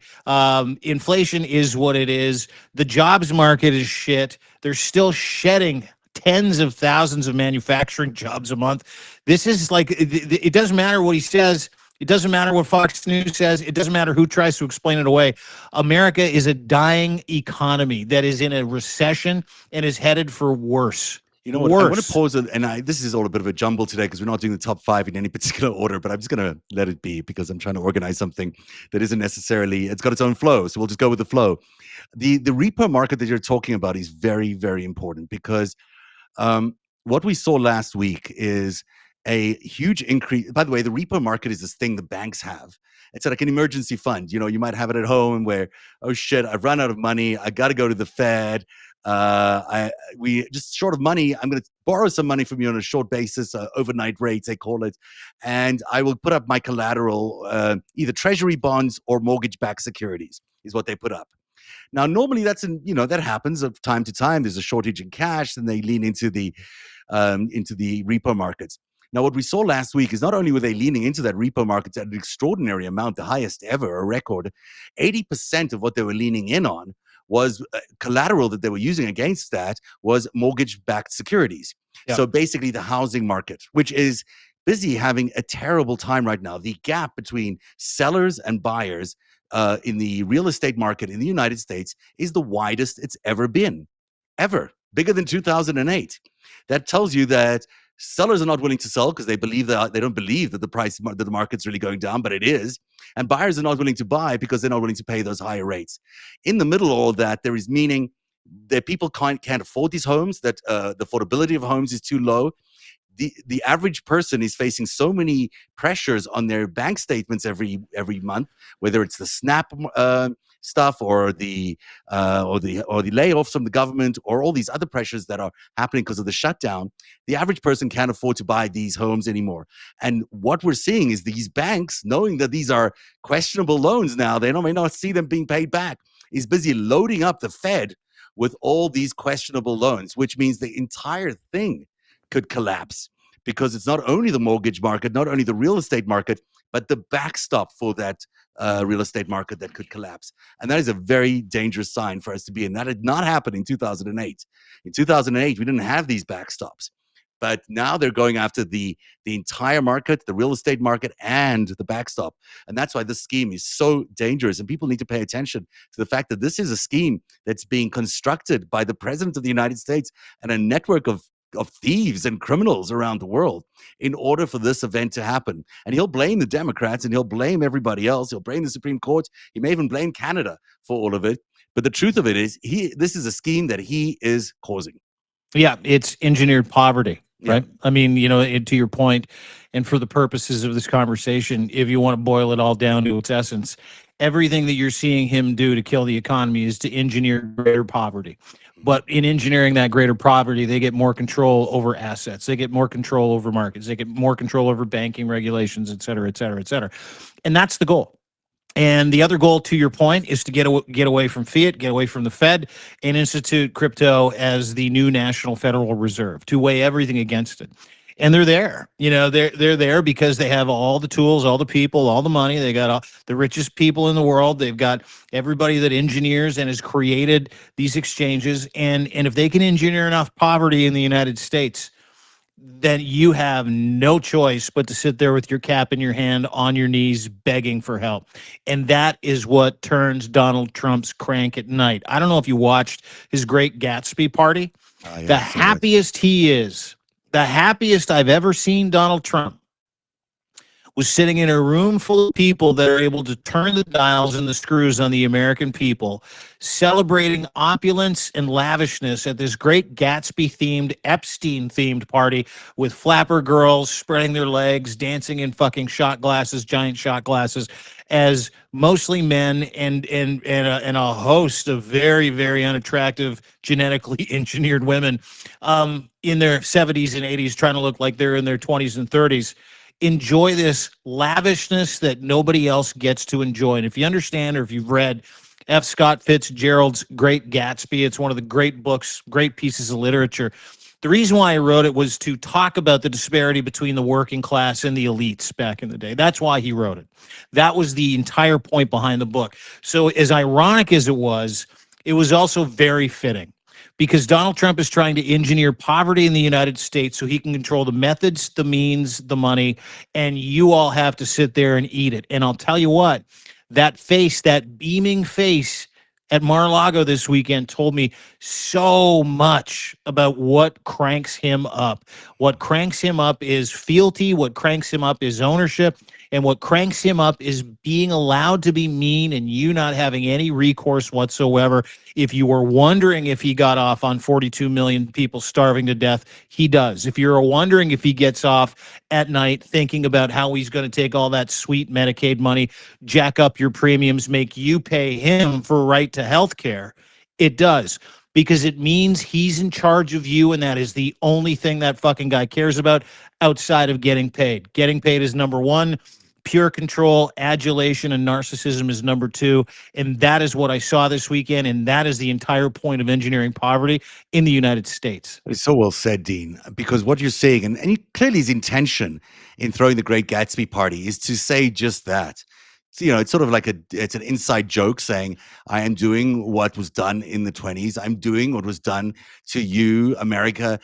Inflation is what it is. The jobs market is shit. They're still shedding tens of thousands of manufacturing jobs a month. This is like, it doesn't matter what he says. It doesn't matter what Fox News says. It doesn't matter who tries to explain it away. America is a dying economy that is in a recession and is headed for worse. You know what? I want to pause, and this is all a bit of a jumble today because we're not doing the top 5 in any particular order, but I'm just going to let it be because I'm trying to organize something that isn't necessarily, it's got its own flow. So we'll just go with the flow. The repo market that you're talking about is very, very important because what we saw last week is a huge increase. By the way, the repo market is this thing the banks have. It's like an emergency fund. You know, you might have it at home where, oh shit, I've run out of money. I got to go to the Fed. We just short of money. I'm going to borrow some money from you on a short basis, overnight rates, they call it. And I will put up my collateral, either treasury bonds or mortgage-backed securities is what they put up. Now, normally that happens of time to time. There's a shortage in cash and they lean into the repo markets. Now, what we saw last week is not only were they leaning into that repo market at an extraordinary amount, the highest ever, a record, 80% of what they were leaning in on was collateral that they were using against that was mortgage-backed securities. Yep. So basically the housing market, which is busy having a terrible time right now. The gap between sellers and buyers in the real estate market in the United States is the widest it's ever been, ever. Bigger than 2008. That tells you that sellers are not willing to sell because they don't believe that the market's really going down, but it is. And buyers are not willing to buy because they're not willing to pay those higher rates. In the middle of all that, there is meaning that people can't afford these homes, that the affordability of homes is too low. The average person is facing so many pressures on their bank statements every month, whether it's the SNAP stuff or the layoffs from the government or all these other pressures that are happening because of the shutdown. The average person can't afford to buy these homes anymore. And what we're seeing is these banks, knowing that these are questionable loans now, they may not see them being paid back, is busy loading up the Fed with all these questionable loans, which means the entire thing could collapse because it's not only the mortgage market, not only the real estate market, but the backstop for that real estate market that could collapse. And that is a very dangerous sign for us to be in. That did not happen in 2008. In 2008, we didn't have these backstops. But now they're going after the entire market, the real estate market, and the backstop. And that's why this scheme is so dangerous. And people need to pay attention to the fact that this is a scheme that's being constructed by the president of the United States and a network of thieves and criminals around the world in order for this event to happen. And he'll blame the Democrats and he'll blame everybody else. He'll blame the Supreme Court. He may even blame Canada for all of it. But the truth of it is this is a scheme that he is causing. Yeah, it's engineered poverty, right? Yeah. I mean, to your point, and for the purposes of this conversation, if you want to boil it all down to its essence, everything that you're seeing him do to kill the economy is to engineer greater poverty. But in engineering that greater poverty, they get more control over assets. They get more control over markets. They get more control over banking regulations, et cetera, et cetera, et cetera. And that's the goal. And the other goal, to your point, is to get away from fiat, get away from the Fed, and institute crypto as the new national Federal Reserve to weigh everything against it. And they're there, they're there because they have all the tools, all the people, all the money. They got all the richest people in the world. They've got everybody that engineers and has created these exchanges. And if they can engineer enough poverty in the United States, then you have no choice but to sit there with your cap in your hand on your knees begging for help. And that is what turns Donald Trump's crank at night. I don't know if you watched his Great Gatsby party. The happiest he is, the happiest I've ever seen Donald Trump was sitting in a room full of people that are able to turn the dials and the screws on the American people, celebrating opulence and lavishness at this Great Gatsby-themed, Epstein-themed party with flapper girls spreading their legs, dancing in fucking shot glasses, giant shot glasses, as mostly men and a host of very, very unattractive, genetically engineered women in their 70s and 80s trying to look like they're in their 20s and 30s. Enjoy this lavishness that nobody else gets to enjoy. And if you understand, or if you've read F. Scott Fitzgerald's Great Gatsby, it's one of the great books, great pieces of literature. The reason why I wrote it was to talk about the disparity between the working class and the elites back in the day. That's why he wrote it. That was the entire point behind the book. So as ironic as it was also very fitting. because Donald Trump is trying to engineer poverty in the United States so he can control the methods, the means, the money, and you all have to sit there and eat it. And I'll tell you what, that face, that beaming face at Mar-a-Lago this weekend told me so much about what cranks him up. What cranks him up is fealty. What cranks him up is ownership. And what cranks him up is being allowed to be mean and you not having any recourse whatsoever. If you were wondering if he got off on 42 million people starving to death, he does. If you're wondering if he gets off at night thinking about how he's going to take all that sweet Medicaid money, jack up your premiums, make you pay him for right to health care, it does. Because it means he's in charge of you, and that is the only thing that fucking guy cares about outside of getting paid. Getting paid is number one. Pure control, adulation, and narcissism is number two. And that is what I saw this weekend. And that is the entire point of engineering poverty in the United States. It's so well said, Dean, because what you're saying, and clearly his intention in throwing the Great Gatsby party is to say just that. So, it's sort of like it's an inside joke saying, I am doing what was done in the 20s. I'm doing what was done to you, America,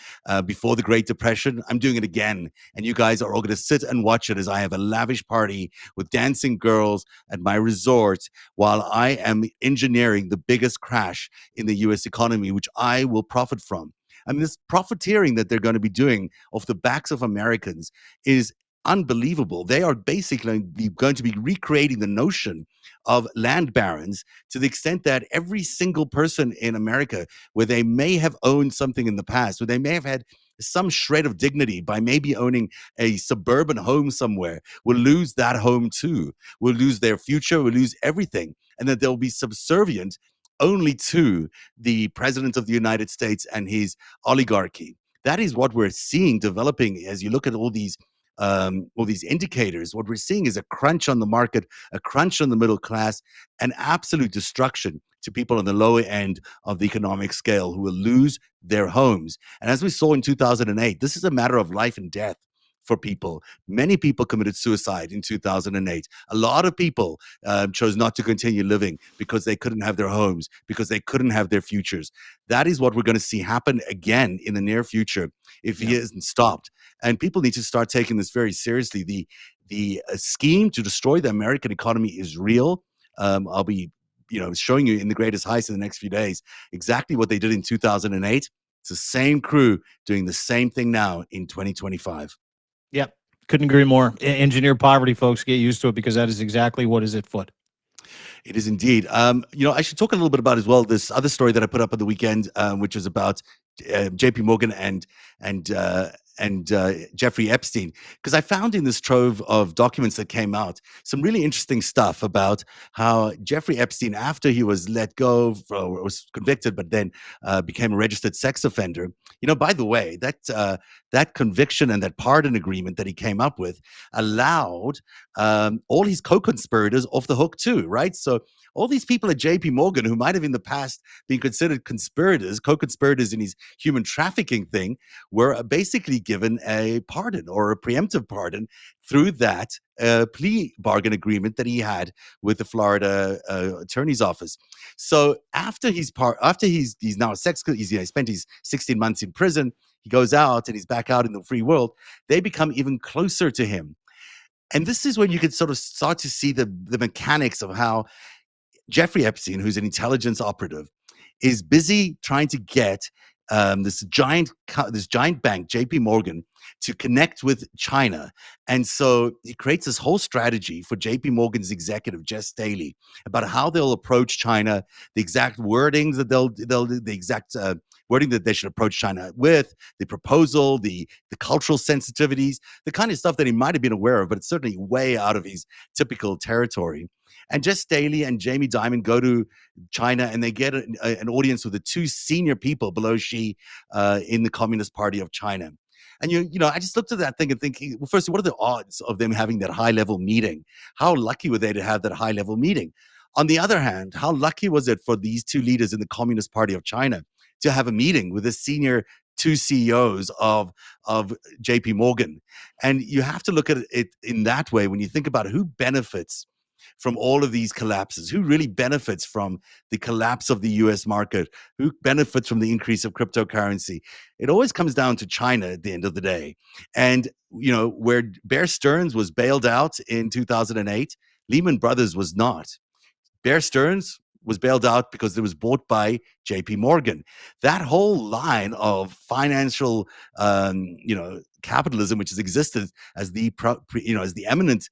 before the Great Depression. I'm doing it again. And you guys are all going to sit and watch it as I have a lavish party with dancing girls at my resort while I am engineering the biggest crash in the US economy, which I will profit from. I mean, this profiteering that they're going to be doing off the backs of Americans is unbelievable. They are basically going to be recreating the notion of land barons to the extent that every single person in America, where they may have owned something in the past, where they may have had some shred of dignity by maybe owning a suburban home somewhere, will lose that home too, will lose their future, will lose everything, and that they'll be subservient only to the president of the United States and his oligarchy. That is what we're seeing developing as you look at all these indicators. What we're seeing is a crunch on the market, a crunch on the middle class, and absolute destruction to people on the lower end of the economic scale who will lose their homes. And as we saw in 2008, this is a matter of life and death for people. Many people committed suicide in 2008. A lot of people chose not to continue living because they couldn't have their homes, because they couldn't have their futures. That is what we're going to see happen again in the near future if he isn't stopped. And people need to start taking this very seriously. The scheme to destroy the American economy is real. I'll be showing you in the greatest heights in the next few days exactly what they did in 2008. It's the same crew doing the same thing now in 2025. Yep. Couldn't agree more. Engineer poverty, folks, get used to it because that is exactly what is at foot. It is indeed. I should talk a little bit about as well this other story that I put up on the weekend, which is about J.P. Morgan and Jeffrey Epstein, because I found in this trove of documents that came out some really interesting stuff about how Jeffrey Epstein, after he was let go, or was convicted, but then became a registered sex offender. By the way, that conviction and that pardon agreement that he came up with allowed all his co-conspirators off the hook too, right? So all these people at JP Morgan who might have in the past been considered conspirators, co-conspirators in his human trafficking thing, were basically given a pardon or a preemptive pardon through that plea bargain agreement that he had with the Florida attorney's office. So after he's now a sex, he spent his 16 months in prison, he goes out and he's back out in the free world, they become even closer to him. And this is when you can sort of start to see the mechanics of how Jeffrey Epstein, who's an intelligence operative, is busy trying to get this giant bank, JP Morgan, to connect with China. And so he creates this whole strategy for JP Morgan's executive, Jess Staley, about how they'll approach China, the exact wordings that the exact wording that they should approach China with, the proposal, the cultural sensitivities, the kind of stuff that he might have been aware of, but it's certainly way out of his typical territory. And Jess Staley and Jamie Dimon go to China and they get an audience with the two senior people below Xi in the Communist Party of China. And I just looked at that thing and thinking, well, first, what are the odds of them having that high-level meeting? How lucky were they to have that high-level meeting? On the other hand, how lucky was it for these two leaders in the Communist Party of China to have a meeting with the senior two CEOs of JP Morgan? And you have to look at it in that way when you think about who benefits from all of these collapses? Who really benefits from the collapse of the US market? Who benefits from the increase of cryptocurrency? It always comes down to China at the end of the day. And, where Bear Stearns was bailed out in 2008, Lehman Brothers was not. Bear Stearns was bailed out because it was bought by JP Morgan. That whole line of financial, capitalism, which has existed as the eminent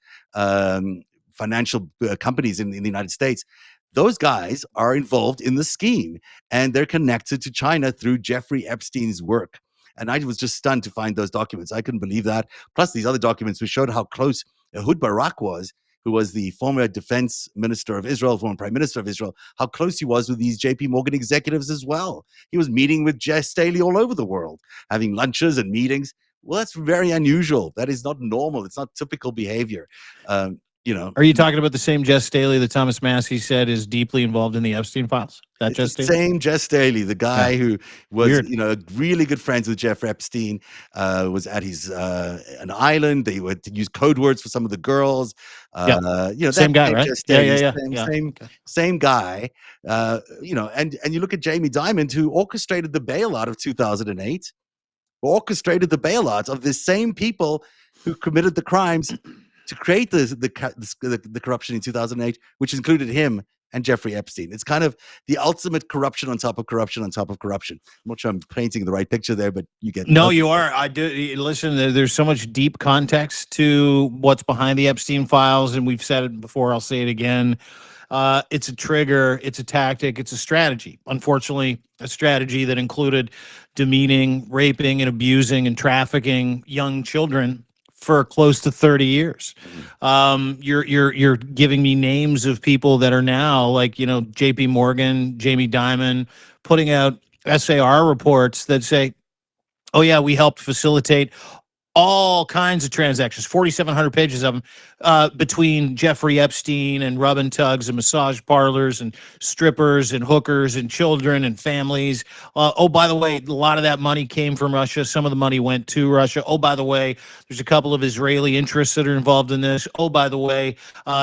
financial companies in the United States, those guys are involved in the scheme, and they're connected to China through Jeffrey Epstein's work. And I was just stunned to find those documents. I couldn't believe that. Plus, these other documents which showed how close Ehud Barak was, who was the former defense minister of Israel, former prime minister of Israel, how close he was with these JP Morgan executives as well. He was meeting with Jess Staley all over the world, having lunches and meetings. Well, that's very unusual. That is not normal. It's not typical behavior. Are you talking about the same Jess Staley that Thomas Massey said is deeply involved in the Epstein files? That Jess Staley? Same Jess Staley, the guy who was, Weird. really good friends with Jeff Epstein, was at his an island. They would use code words for some of the girls. Same guy, right? Jess Staley, Yeah. same guy. And you look at Jamie Dimon, who orchestrated the bailout of 2008, orchestrated the bailout of the same people who committed the crimes to create the corruption in 2008, which included him and Jeffrey Epstein. It's kind of the ultimate corruption on top of corruption on top of corruption. I'm not sure I'm painting the right picture there, but you get. No, you are. I do. Listen, there's so much deep context to what's behind the Epstein files, and we've said it before. I'll say it again. It's a trigger. It's a tactic. It's a strategy. Unfortunately, a strategy that included demeaning, raping, and abusing and trafficking young children for close to 30 years. You're giving me names of people that are now like, JP Morgan, Jamie Dimon, putting out SAR reports that say, oh yeah, we helped facilitate all kinds of transactions, 4,700 pages of them, between Jeffrey Epstein and rub and tugs and massage parlors and strippers and hookers and children and families. Oh, by the way, a lot of that money came from Russia. Some of the money went to Russia. Oh, by the way, there's a couple of Israeli interests that are involved in this. Oh, by the way,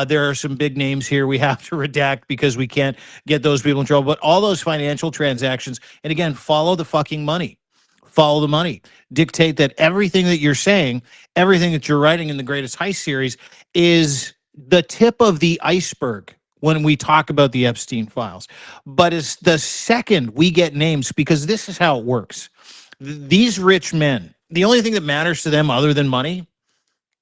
there are some big names here we have to redact because we can't get those people in trouble. But all those financial transactions, and again, follow the fucking money. Follow the money. Dictate that everything that you're saying, everything that you're writing in the Greatest Heist series is the tip of the iceberg when we talk about the Epstein files. But it's the second we get names, because this is how it works. These rich men, the only thing that matters to them other than money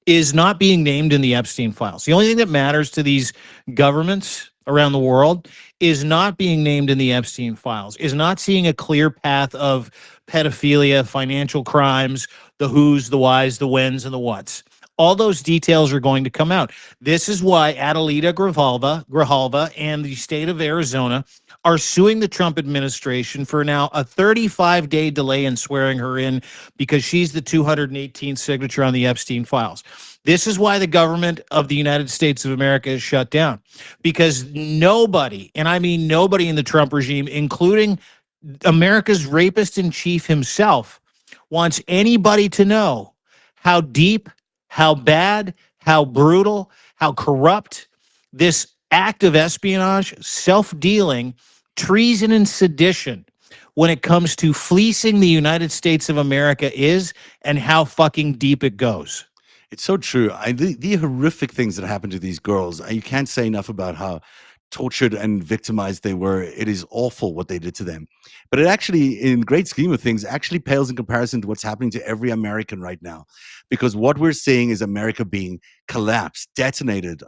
is not being named in the Epstein files. The only thing that matters to these governments around the world is not being named in the Epstein files, is not seeing a clear path of pedophilia, financial crimes, the who's, the whys, the whens, and the whats. All those details are going to come out. This is why Adelita Grijalva and the state of Arizona are suing the Trump administration for now a 35-day delay in swearing her in, because she's the 218th signature on the Epstein files. This is why the government of the United States of America is shut down, because nobody, and I mean nobody in the Trump regime, including America's rapist in chief himself, wants anybody to know how deep, how bad, how brutal, how corrupt this act of espionage, self-dealing, treason, and sedition when it comes to fleecing the United States of America is, and how fucking deep it goes. It's so true. The horrific things that happened to these girls, you can't say enough about how tortured and victimized they were. It is awful what they did to them. But it actually, in great scheme of things, actually pales in comparison to what's happening to every American right now. Because what we're seeing is America being collapsed, detonated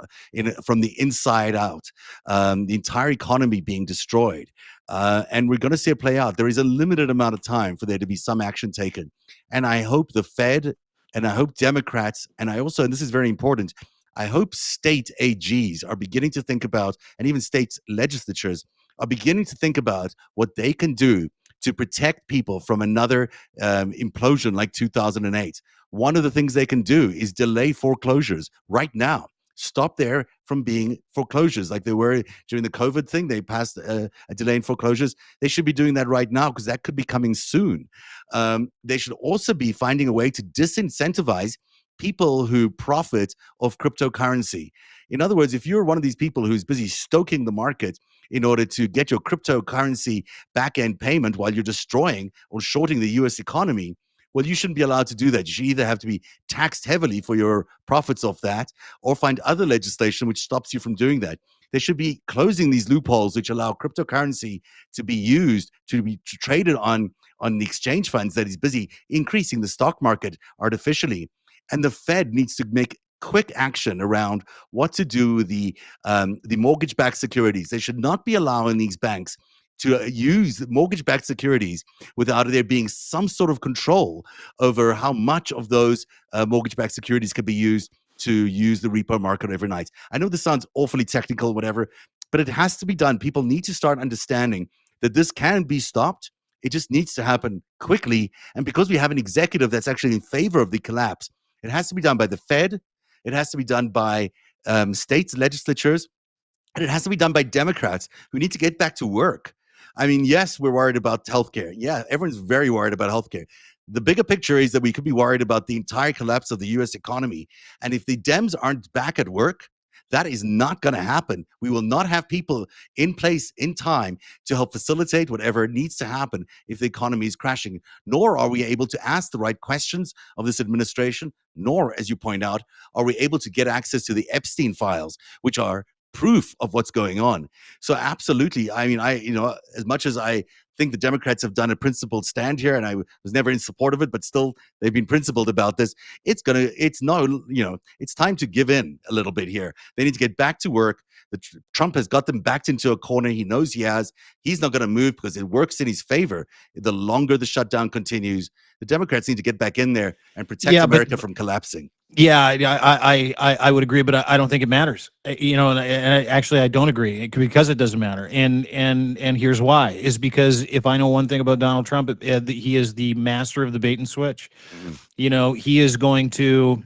from the inside out, the entire economy being destroyed. And we're going to see it play out. There is a limited amount of time for there to be some action taken. And I hope the Fed, and I hope Democrats, and I also, and this is very important, I hope state AGs are beginning to think about, and even state legislatures are beginning to think about what they can do to protect people from another implosion like 2008. One of the things they can do is delay foreclosures right now. Stop there from being foreclosures like they were during the COVID thing. They passed a delay in foreclosures. They should be doing that right now, because that could be coming soon. They should also be finding a way to disincentivize people who profit off cryptocurrency. In other words, if you're one of these people who's busy stoking the market in order to get your cryptocurrency back-end payment while you're destroying or shorting the US economy, well, you shouldn't be allowed to do that. You should either have to be taxed heavily for your profits off that, or find other legislation which stops you from doing that. They should be closing these loopholes which allow cryptocurrency to be used to be traded on the exchange funds that is busy increasing the stock market artificially. And the Fed needs to make quick action around what to do with the mortgage-backed securities. They should not be allowing these banks to use mortgage-backed securities without there being some sort of control over how much of those mortgage-backed securities can be used to use the repo market overnight. I know this sounds awfully technical, whatever, but it has to be done. People need to start understanding that this can be stopped. It just needs to happen quickly. And because we have an executive that's actually in favor of the collapse, it has to be done by the Fed. It has to be done by state legislatures. And it has to be done by Democrats who need to get back to work. I mean, yes, we're worried about healthcare. Yeah, everyone's very worried about healthcare. The bigger picture is that we could be worried about the entire collapse of the US economy. And if the Dems aren't back at work, that is not going to happen. We will not have people in place in time to help facilitate whatever needs to happen if the economy is crashing. Nor are we able to ask the right questions of this administration, nor, as you point out, are we able to get access to the Epstein files, which are proof of what's going on. So absolutely. I mean, as much as I think the Democrats have done a principled stand here, and I was never in support of it, but still they've been principled about this. It's time to give in a little bit here. They need to get back to work. Trump has got them backed into a corner. He knows he has. He's not going to move because it works in his favor. The longer the shutdown continues, the Democrats need to get back in there and protect America from collapsing. Yeah, I would agree, but I don't think it matters. And actually, I don't agree because it doesn't matter. And here's why: is because if I know one thing about Donald Trump, he is the master of the bait and switch. Mm-hmm. He is going to.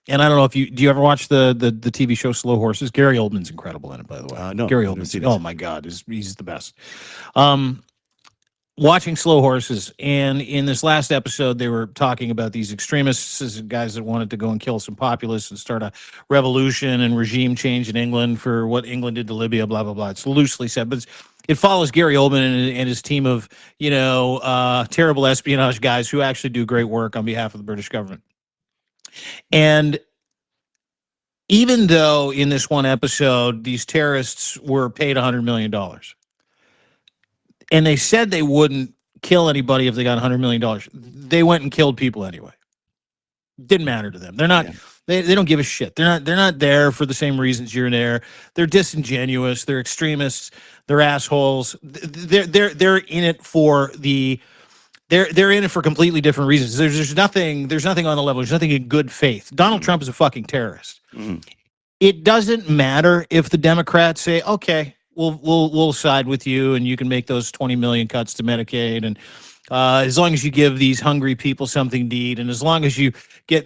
And I don't know if do you ever watch the TV show Slow Horses? Gary Oldman's incredible in it, by the way. No, Gary Oldman. Oh my God, he's the best. Watching Slow Horses, and in this last episode, they were talking about these extremists, guys that wanted to go and kill some populists and start a revolution and regime change in England for what England did to Libya, blah, blah, blah. It's loosely said, but it follows Gary Oldman and his team of, terrible espionage guys who actually do great work on behalf of the British government. And even though in this one episode, these terrorists were paid $100 million, and they said they wouldn't kill anybody if they got $100 million. They went and killed people anyway. Didn't matter to them. They're not. Yeah. They don't give a shit. They're not there for the same reasons you're there. They're disingenuous. They're extremists. They're assholes. They're in it for the. They're in it for completely different reasons. There's nothing on the level. There's nothing in good faith. Donald Trump is a fucking terrorist. It doesn't matter if the Democrats say, okay, we'll side with you, and you can make those 20 million cuts to Medicaid, and as long as you give these hungry people something to eat, and as long as you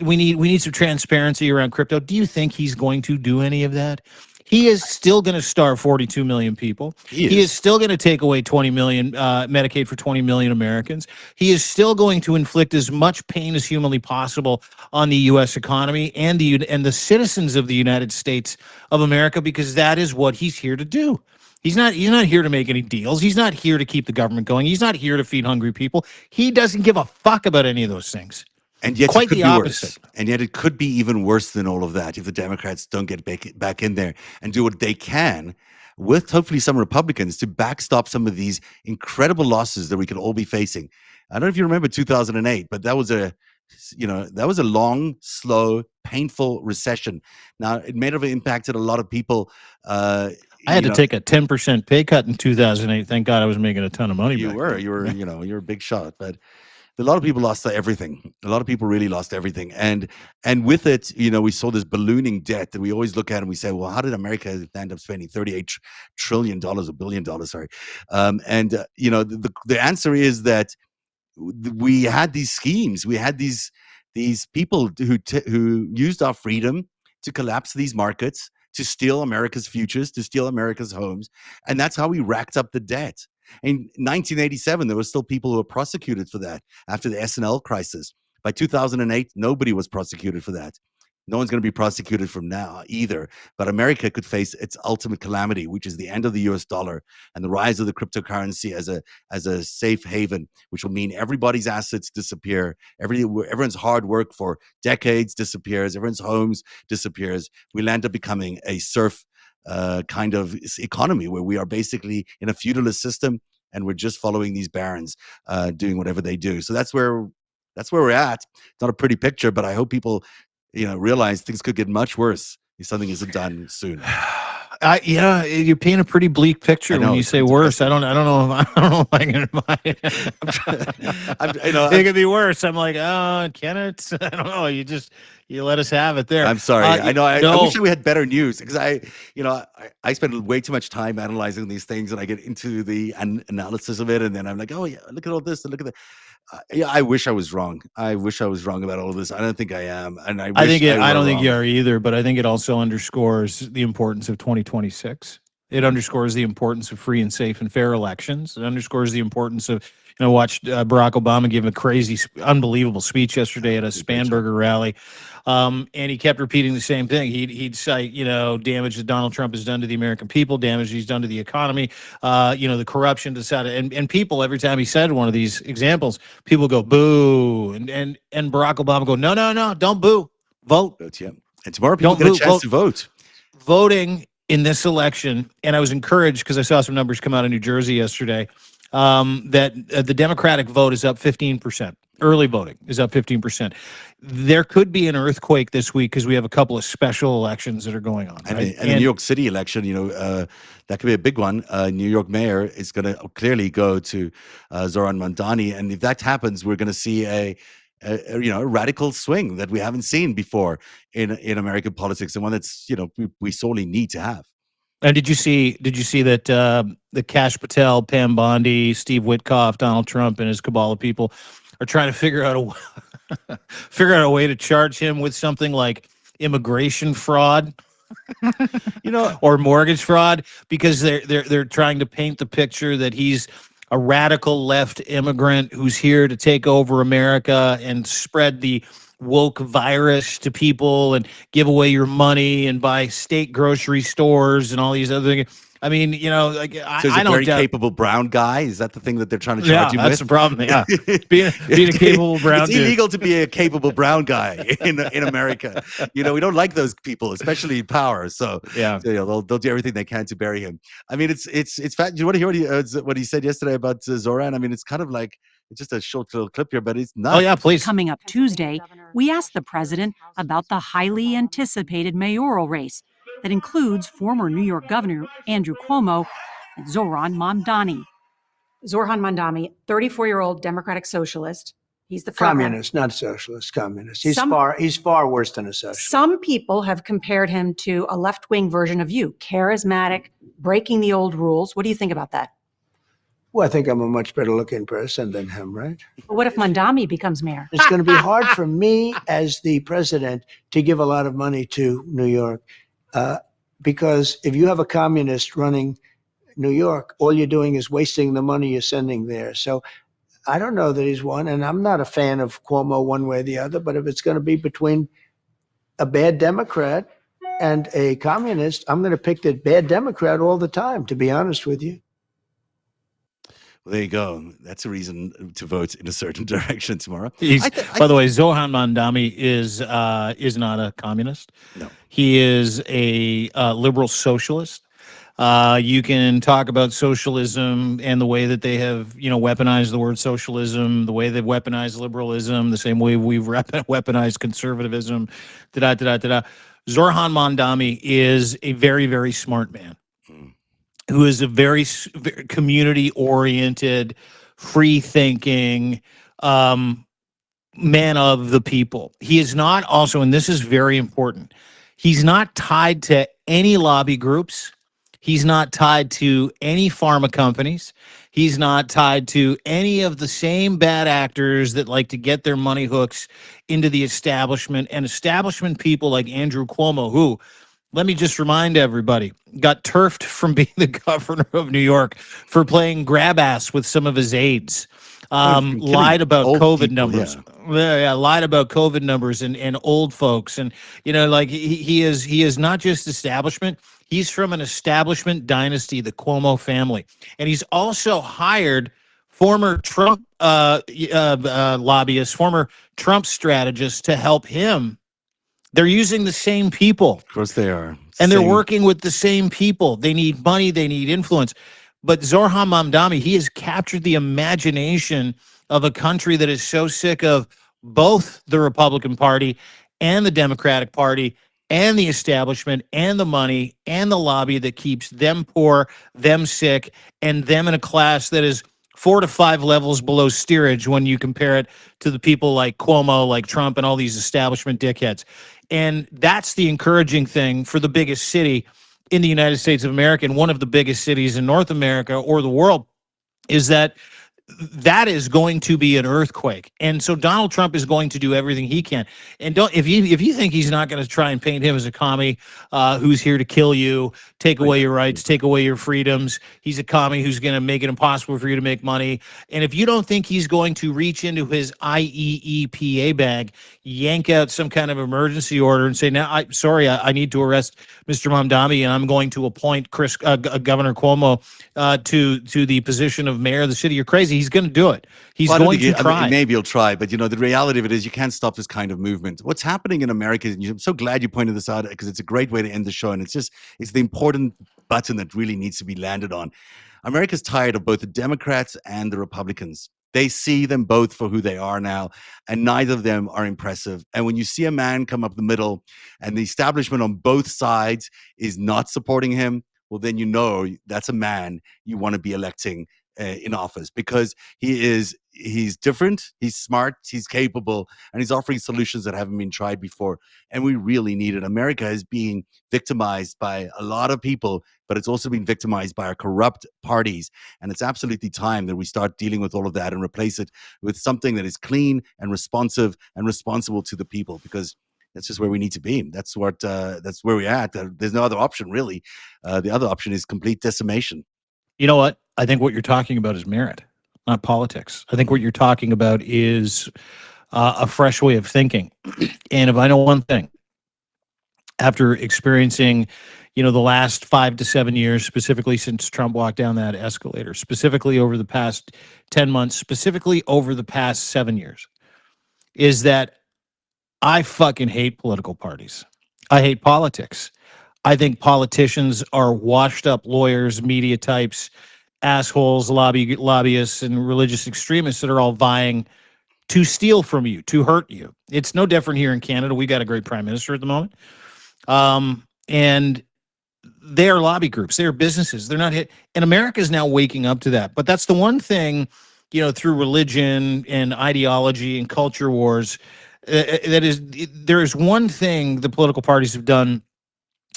we need some transparency around crypto. Do you think he's going to do any of that? He is still going to starve 42 million people. He is still going to take away 20 million Medicaid for 20 million Americans. He is still going to inflict as much pain as humanly possible on the U.S. economy and the citizens of the United States of America, because that is what he's here to do. He's not here to make any deals. He's not here to keep the government going. He's not here to feed hungry people. He doesn't give a fuck about any of those things. And yet quite the opposite. And yet it could be even worse than all of that if the Democrats don't get back in there and do what they can with hopefully some Republicans to backstop some of these incredible losses that we could all be facing. I don't know if you remember 2008, but that was a long, slow, painful recession. Now, it may have impacted a lot of people. I had to take a 10% pay cut in 2008. Thank God I was making a ton of money. You were a big shot, but a lot of people lost everything. A lot of people really lost everything. And with it, we saw this ballooning debt that we always look at and we say, well, how did America end up spending $38 trillion, $1 billion, sorry. The answer is that we had these schemes. We had these people who used our freedom to collapse these markets, to steal America's futures, to steal America's homes. And that's how we racked up the debt. In 1987, there were still people who were prosecuted for that after the S&L crisis. By 2008, nobody was prosecuted for that. No one's going to be prosecuted from now either. But America could face its ultimate calamity, which is the end of the US dollar and the rise of the cryptocurrency as a safe haven, which will mean everybody's assets disappear. Everyone's hard work for decades disappears. Everyone's homes disappears. We'll end up becoming a serf kind of economy where we are basically in a feudalist system and we're just following these barons doing whatever they do. So that's where we're at. It's not a pretty picture, but I hope people realize things could get much worse if something isn't done soon. Yeah, you're painting a pretty bleak picture when you say worse. I don't know if I can buy it. It could be worse. I'm like, oh, can it? I don't know. You let us have it there. I'm sorry. I know. I wish we had better news because I spend way too much time analyzing these things, and I get into the analysis of it, and then I'm like, oh yeah, look at all this and look at that. Yeah, I wish I was wrong. I wish I was wrong about all of this. I don't think I am, and I don't think you are either. But I think it also underscores the importance of 2026. It underscores the importance of free and safe and fair elections. It underscores the importance of, watched Barack Obama give a crazy, unbelievable speech yesterday at a Spanberger rally. And he kept repeating the same thing. He'd cite, damage that Donald Trump has done to the American people, damage he's done to the economy, the corruption decided. And people, every time he said one of these examples, people go, boo. And Barack Obama go, no, don't boo. Vote. Yeah. And tomorrow people get a chance to vote. Voting in this election, and I was encouraged because I saw some numbers come out of New Jersey yesterday, that the Democratic vote is up 15%. Early voting is up 15%. There could be an earthquake this week because we have a couple of special elections that are going on. Right? And the New York City election, that could be a big one. New York mayor is going to clearly go to Zoran Mandani. And if that happens, we're going to see a radical swing that we haven't seen before in American politics, and one that's we sorely need to have. And did you see that the Kash Patel, Pam Bondi, Steve Witkoff, Donald Trump, and his cabal of people are trying to figure out a way to charge him with something like immigration fraud, or mortgage fraud, because they're trying to paint the picture that he's a radical left immigrant who's here to take over America and spread the woke virus to people and give away your money and buy state grocery stores and all these other things. I mean, so he's a very capable brown guy. Is that the thing that they're trying to charge you with? Yeah, that's the problem. Yeah, being a capable brown. It's illegal to be a capable brown guy in America. We don't like those people, especially in power. So they'll do everything they can to bury him. I mean, it's fat. You want to hear what he said yesterday about Zoran? I mean, it's kind of like. It's just a short little clip here, but it's not. Oh, yeah, please. Coming up Tuesday, we asked the president about the highly anticipated mayoral race that includes former New York Governor Andrew Cuomo and Zoran Mamdani. Zoran Mamdani, 34-year-old Democratic socialist. He's the communist, not socialist, communist. He's far worse than a socialist. Some people have compared him to a left-wing version of you, charismatic, breaking the old rules. What do you think about that? Well, I think I'm a much better looking person than him, right? But what if Mamdani becomes mayor? It's going to be hard for me as the president to give a lot of money to New York because if you have a communist running New York, all you're doing is wasting the money you're sending there. So I don't know that he's one, and I'm not a fan of Cuomo one way or the other, but if it's going to be between a bad Democrat and a communist, I'm going to pick the bad Democrat all the time, to be honest with you. Well, there you go. That's a reason to vote in a certain direction tomorrow. By the way, Zoran Mamdani is not a communist. No, he is a liberal socialist. You can talk about socialism and the way that they have, weaponized the word socialism, the way they've weaponized liberalism, the same way we've weaponized conservatism. Zoran Mamdani is a very, very smart man. Who is a very community-oriented, free-thinking man of the people. He is not also, and this is very important, he's not tied to any lobby groups. He's not tied to any pharma companies. He's not tied to any of the same bad actors that like to get their money hooks into the establishment and establishment people like Andrew Cuomo, who, let me just remind everybody, got turfed from being the governor of New York for playing grab ass with some of his aides. lied about old COVID people, numbers. yeah. Yeah, lied about COVID numbers and old folks. And, like he is not just establishment. He's from an establishment dynasty, the Cuomo family. And he's also hired former Trump lobbyists, former Trump strategists to help him. They're using the same people. Of course they are. And they're working with the same people. They need money. They need influence. But Zohran Mamdani, he has captured the imagination of a country that is so sick of both the Republican Party and the Democratic Party and the establishment and the money and the lobby that keeps them poor, them sick, and them in a class that is 4 to 5 levels below steerage when you compare it to the people like Cuomo, like Trump, and all these establishment dickheads. And that's the encouraging thing for the biggest city in the United States of America and one of the biggest cities in North America or the world, is that is going to be an earthquake. And so Donald Trump is going to do everything he can. And if you think he's not going to try and paint him as a commie who's here to kill you, take away your rights, take away your freedoms, he's a commie who's going to make it impossible for you to make money. And if you don't think he's going to reach into his IEEPA bag, yank out some kind of emergency order and say, now, I need to arrest Mr. Mamdani and I'm going to appoint Governor Cuomo to the position of mayor of the city, you're crazy. He's going to do it. He's going to try. I mean, maybe he'll try, but the reality of it is you can't stop this kind of movement. What's happening in America, and I'm so glad you pointed this out because it's a great way to end the show, and it's the important button that really needs to be landed on. America's tired of both the Democrats and the Republicans. They see them both for who they are now, and neither of them are impressive. And when you see a man come up the middle and the establishment on both sides is not supporting him, well, then that's a man you want to be electing in office, because he's different, he's smart, he's capable, and he's offering solutions that haven't been tried before. And we really need it. America is being victimized by a lot of people, but it's also been victimized by our corrupt parties. And it's absolutely time that we start dealing with all of that and replace it with something that is clean and responsive and responsible to the people, because that's just where we need to be. That's where we're at. There's no other option, really. The other option is complete decimation. You know what? I think what you're talking about is merit, not politics. I think what you're talking about is a fresh way of thinking. And if I know one thing, after experiencing, the last 5 to 7 years, specifically since Trump walked down that escalator, specifically over the past 10 months, specifically over the past 7 years, is that I fucking hate political parties. I hate politics. I think politicians are washed up lawyers, media types, assholes, lobbyists, and religious extremists that are all vying to steal from you, to hurt you. It's no different here in Canada. We got a great prime minister at the moment. And they are lobby groups. They are businesses. They're not hit. And America is now waking up to that. But that's the one thing, through religion and ideology and culture wars, there is one thing the political parties have done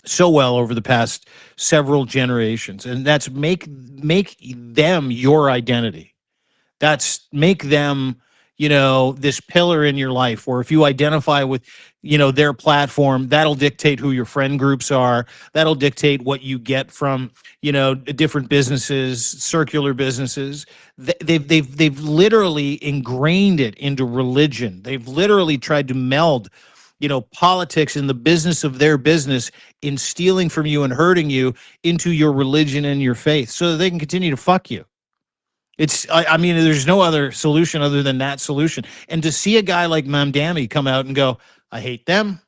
so well over the past several generations, and that's make them your identity. That's make them, this pillar in your life, or if you identify with, their platform, that'll dictate who your friend groups are. That'll dictate what you get from, different businesses, circular businesses. They've literally ingrained it into religion. They've literally tried to meld politics and the business of their business in stealing from you and hurting you into your religion and your faith so that they can continue to fuck you. I mean, there's no other solution other than that solution. And to see a guy like Mamdani come out and go, I hate them,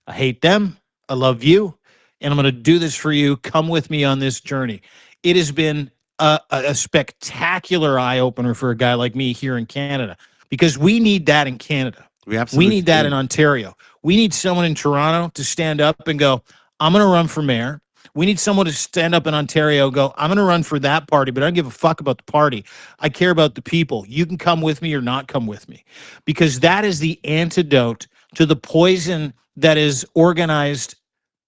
I love you, and I'm going to do this for you. Come with me on this journey. It has been a spectacular eye-opener for a guy like me here in Canada, because we need that in Canada. We need that in Ontario. We need someone in Toronto to stand up and go, I'm going to run for mayor. We need someone to stand up in Ontario and go, I'm going to run for that party, but I don't give a fuck about the party. I care about the people. You can come with me or not come with me, because that is the antidote to the poison that is organized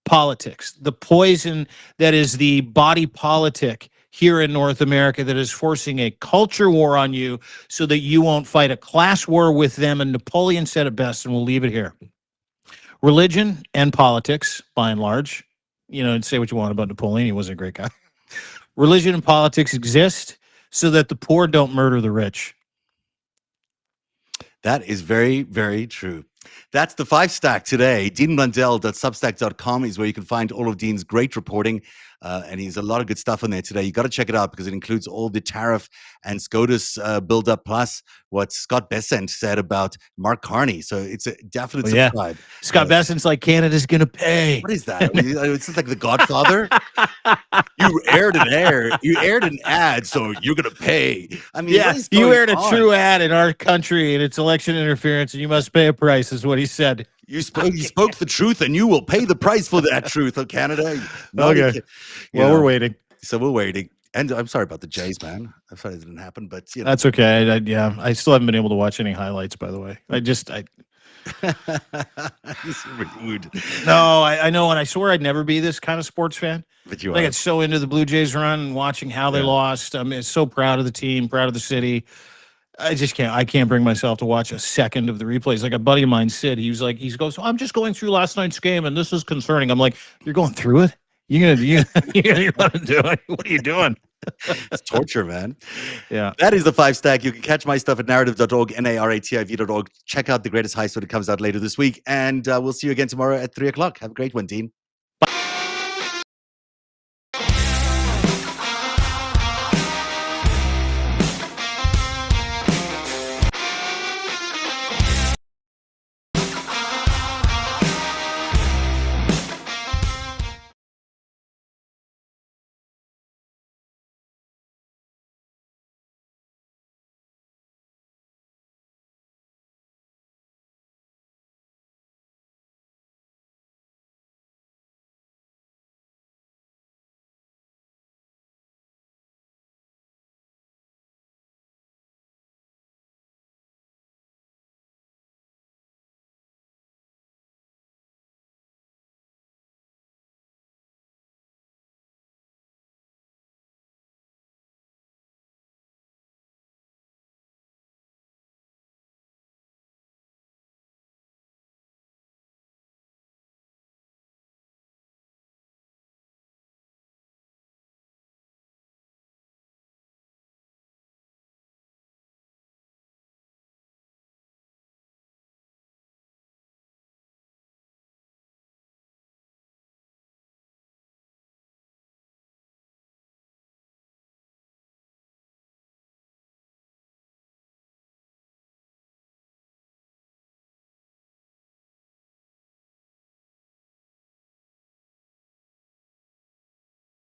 politics, the poison that is the body politic here in North America that is forcing a culture war on you so that you won't fight a class war with them. And Napoleon said it best, and we'll leave it here. Religion and politics, by and large, and say what you want about Napoleon, he wasn't a great guy. Religion and politics exist so that the poor don't murder the rich. That is very, very true. That's the FiveStack today. DeanRundell.substack.com is where you can find all of Dean's great reporting. And he's a lot of good stuff on there today. You got to check it out because it includes all the tariff and SCOTUS buildup, plus what Scott Bessent said about Mark Carney. So it's a definite subscribe. Scott Bessent's like, Canada's going to pay. What is that? It's like The Godfather. You aired an ad, so you're going to pay. I mean, yes, you aired a true ad in our country, and it's election interference, and you must pay a price, is what he said. You spoke the truth, and you will pay the price for that truth, Canada. Okay. Well, we're waiting. So we're waiting. And I'm sorry about the Jays, man. I'm sorry it didn't happen, but that's okay. I still haven't been able to watch any highlights, by the way. Rude. No, I know, and I swore I'd never be this kind of sports fan. But you I get so into the Blue Jays run and watching how they lost. I'm so proud of the team, proud of the city. I just can't. I can't bring myself to watch a second of the replays. Like a buddy of mine said, he goes, I'm just going through last night's game, and this is concerning. I'm like, you're going through it? You're gonna do it? What are you doing? It's torture, man. Yeah. That is the FiveStack. You can catch my stuff at narrative.org, narrativ.org. Check out The Greatest Heist when it comes out later this week. And we'll see you again tomorrow at 3:00. Have a great one, Dean.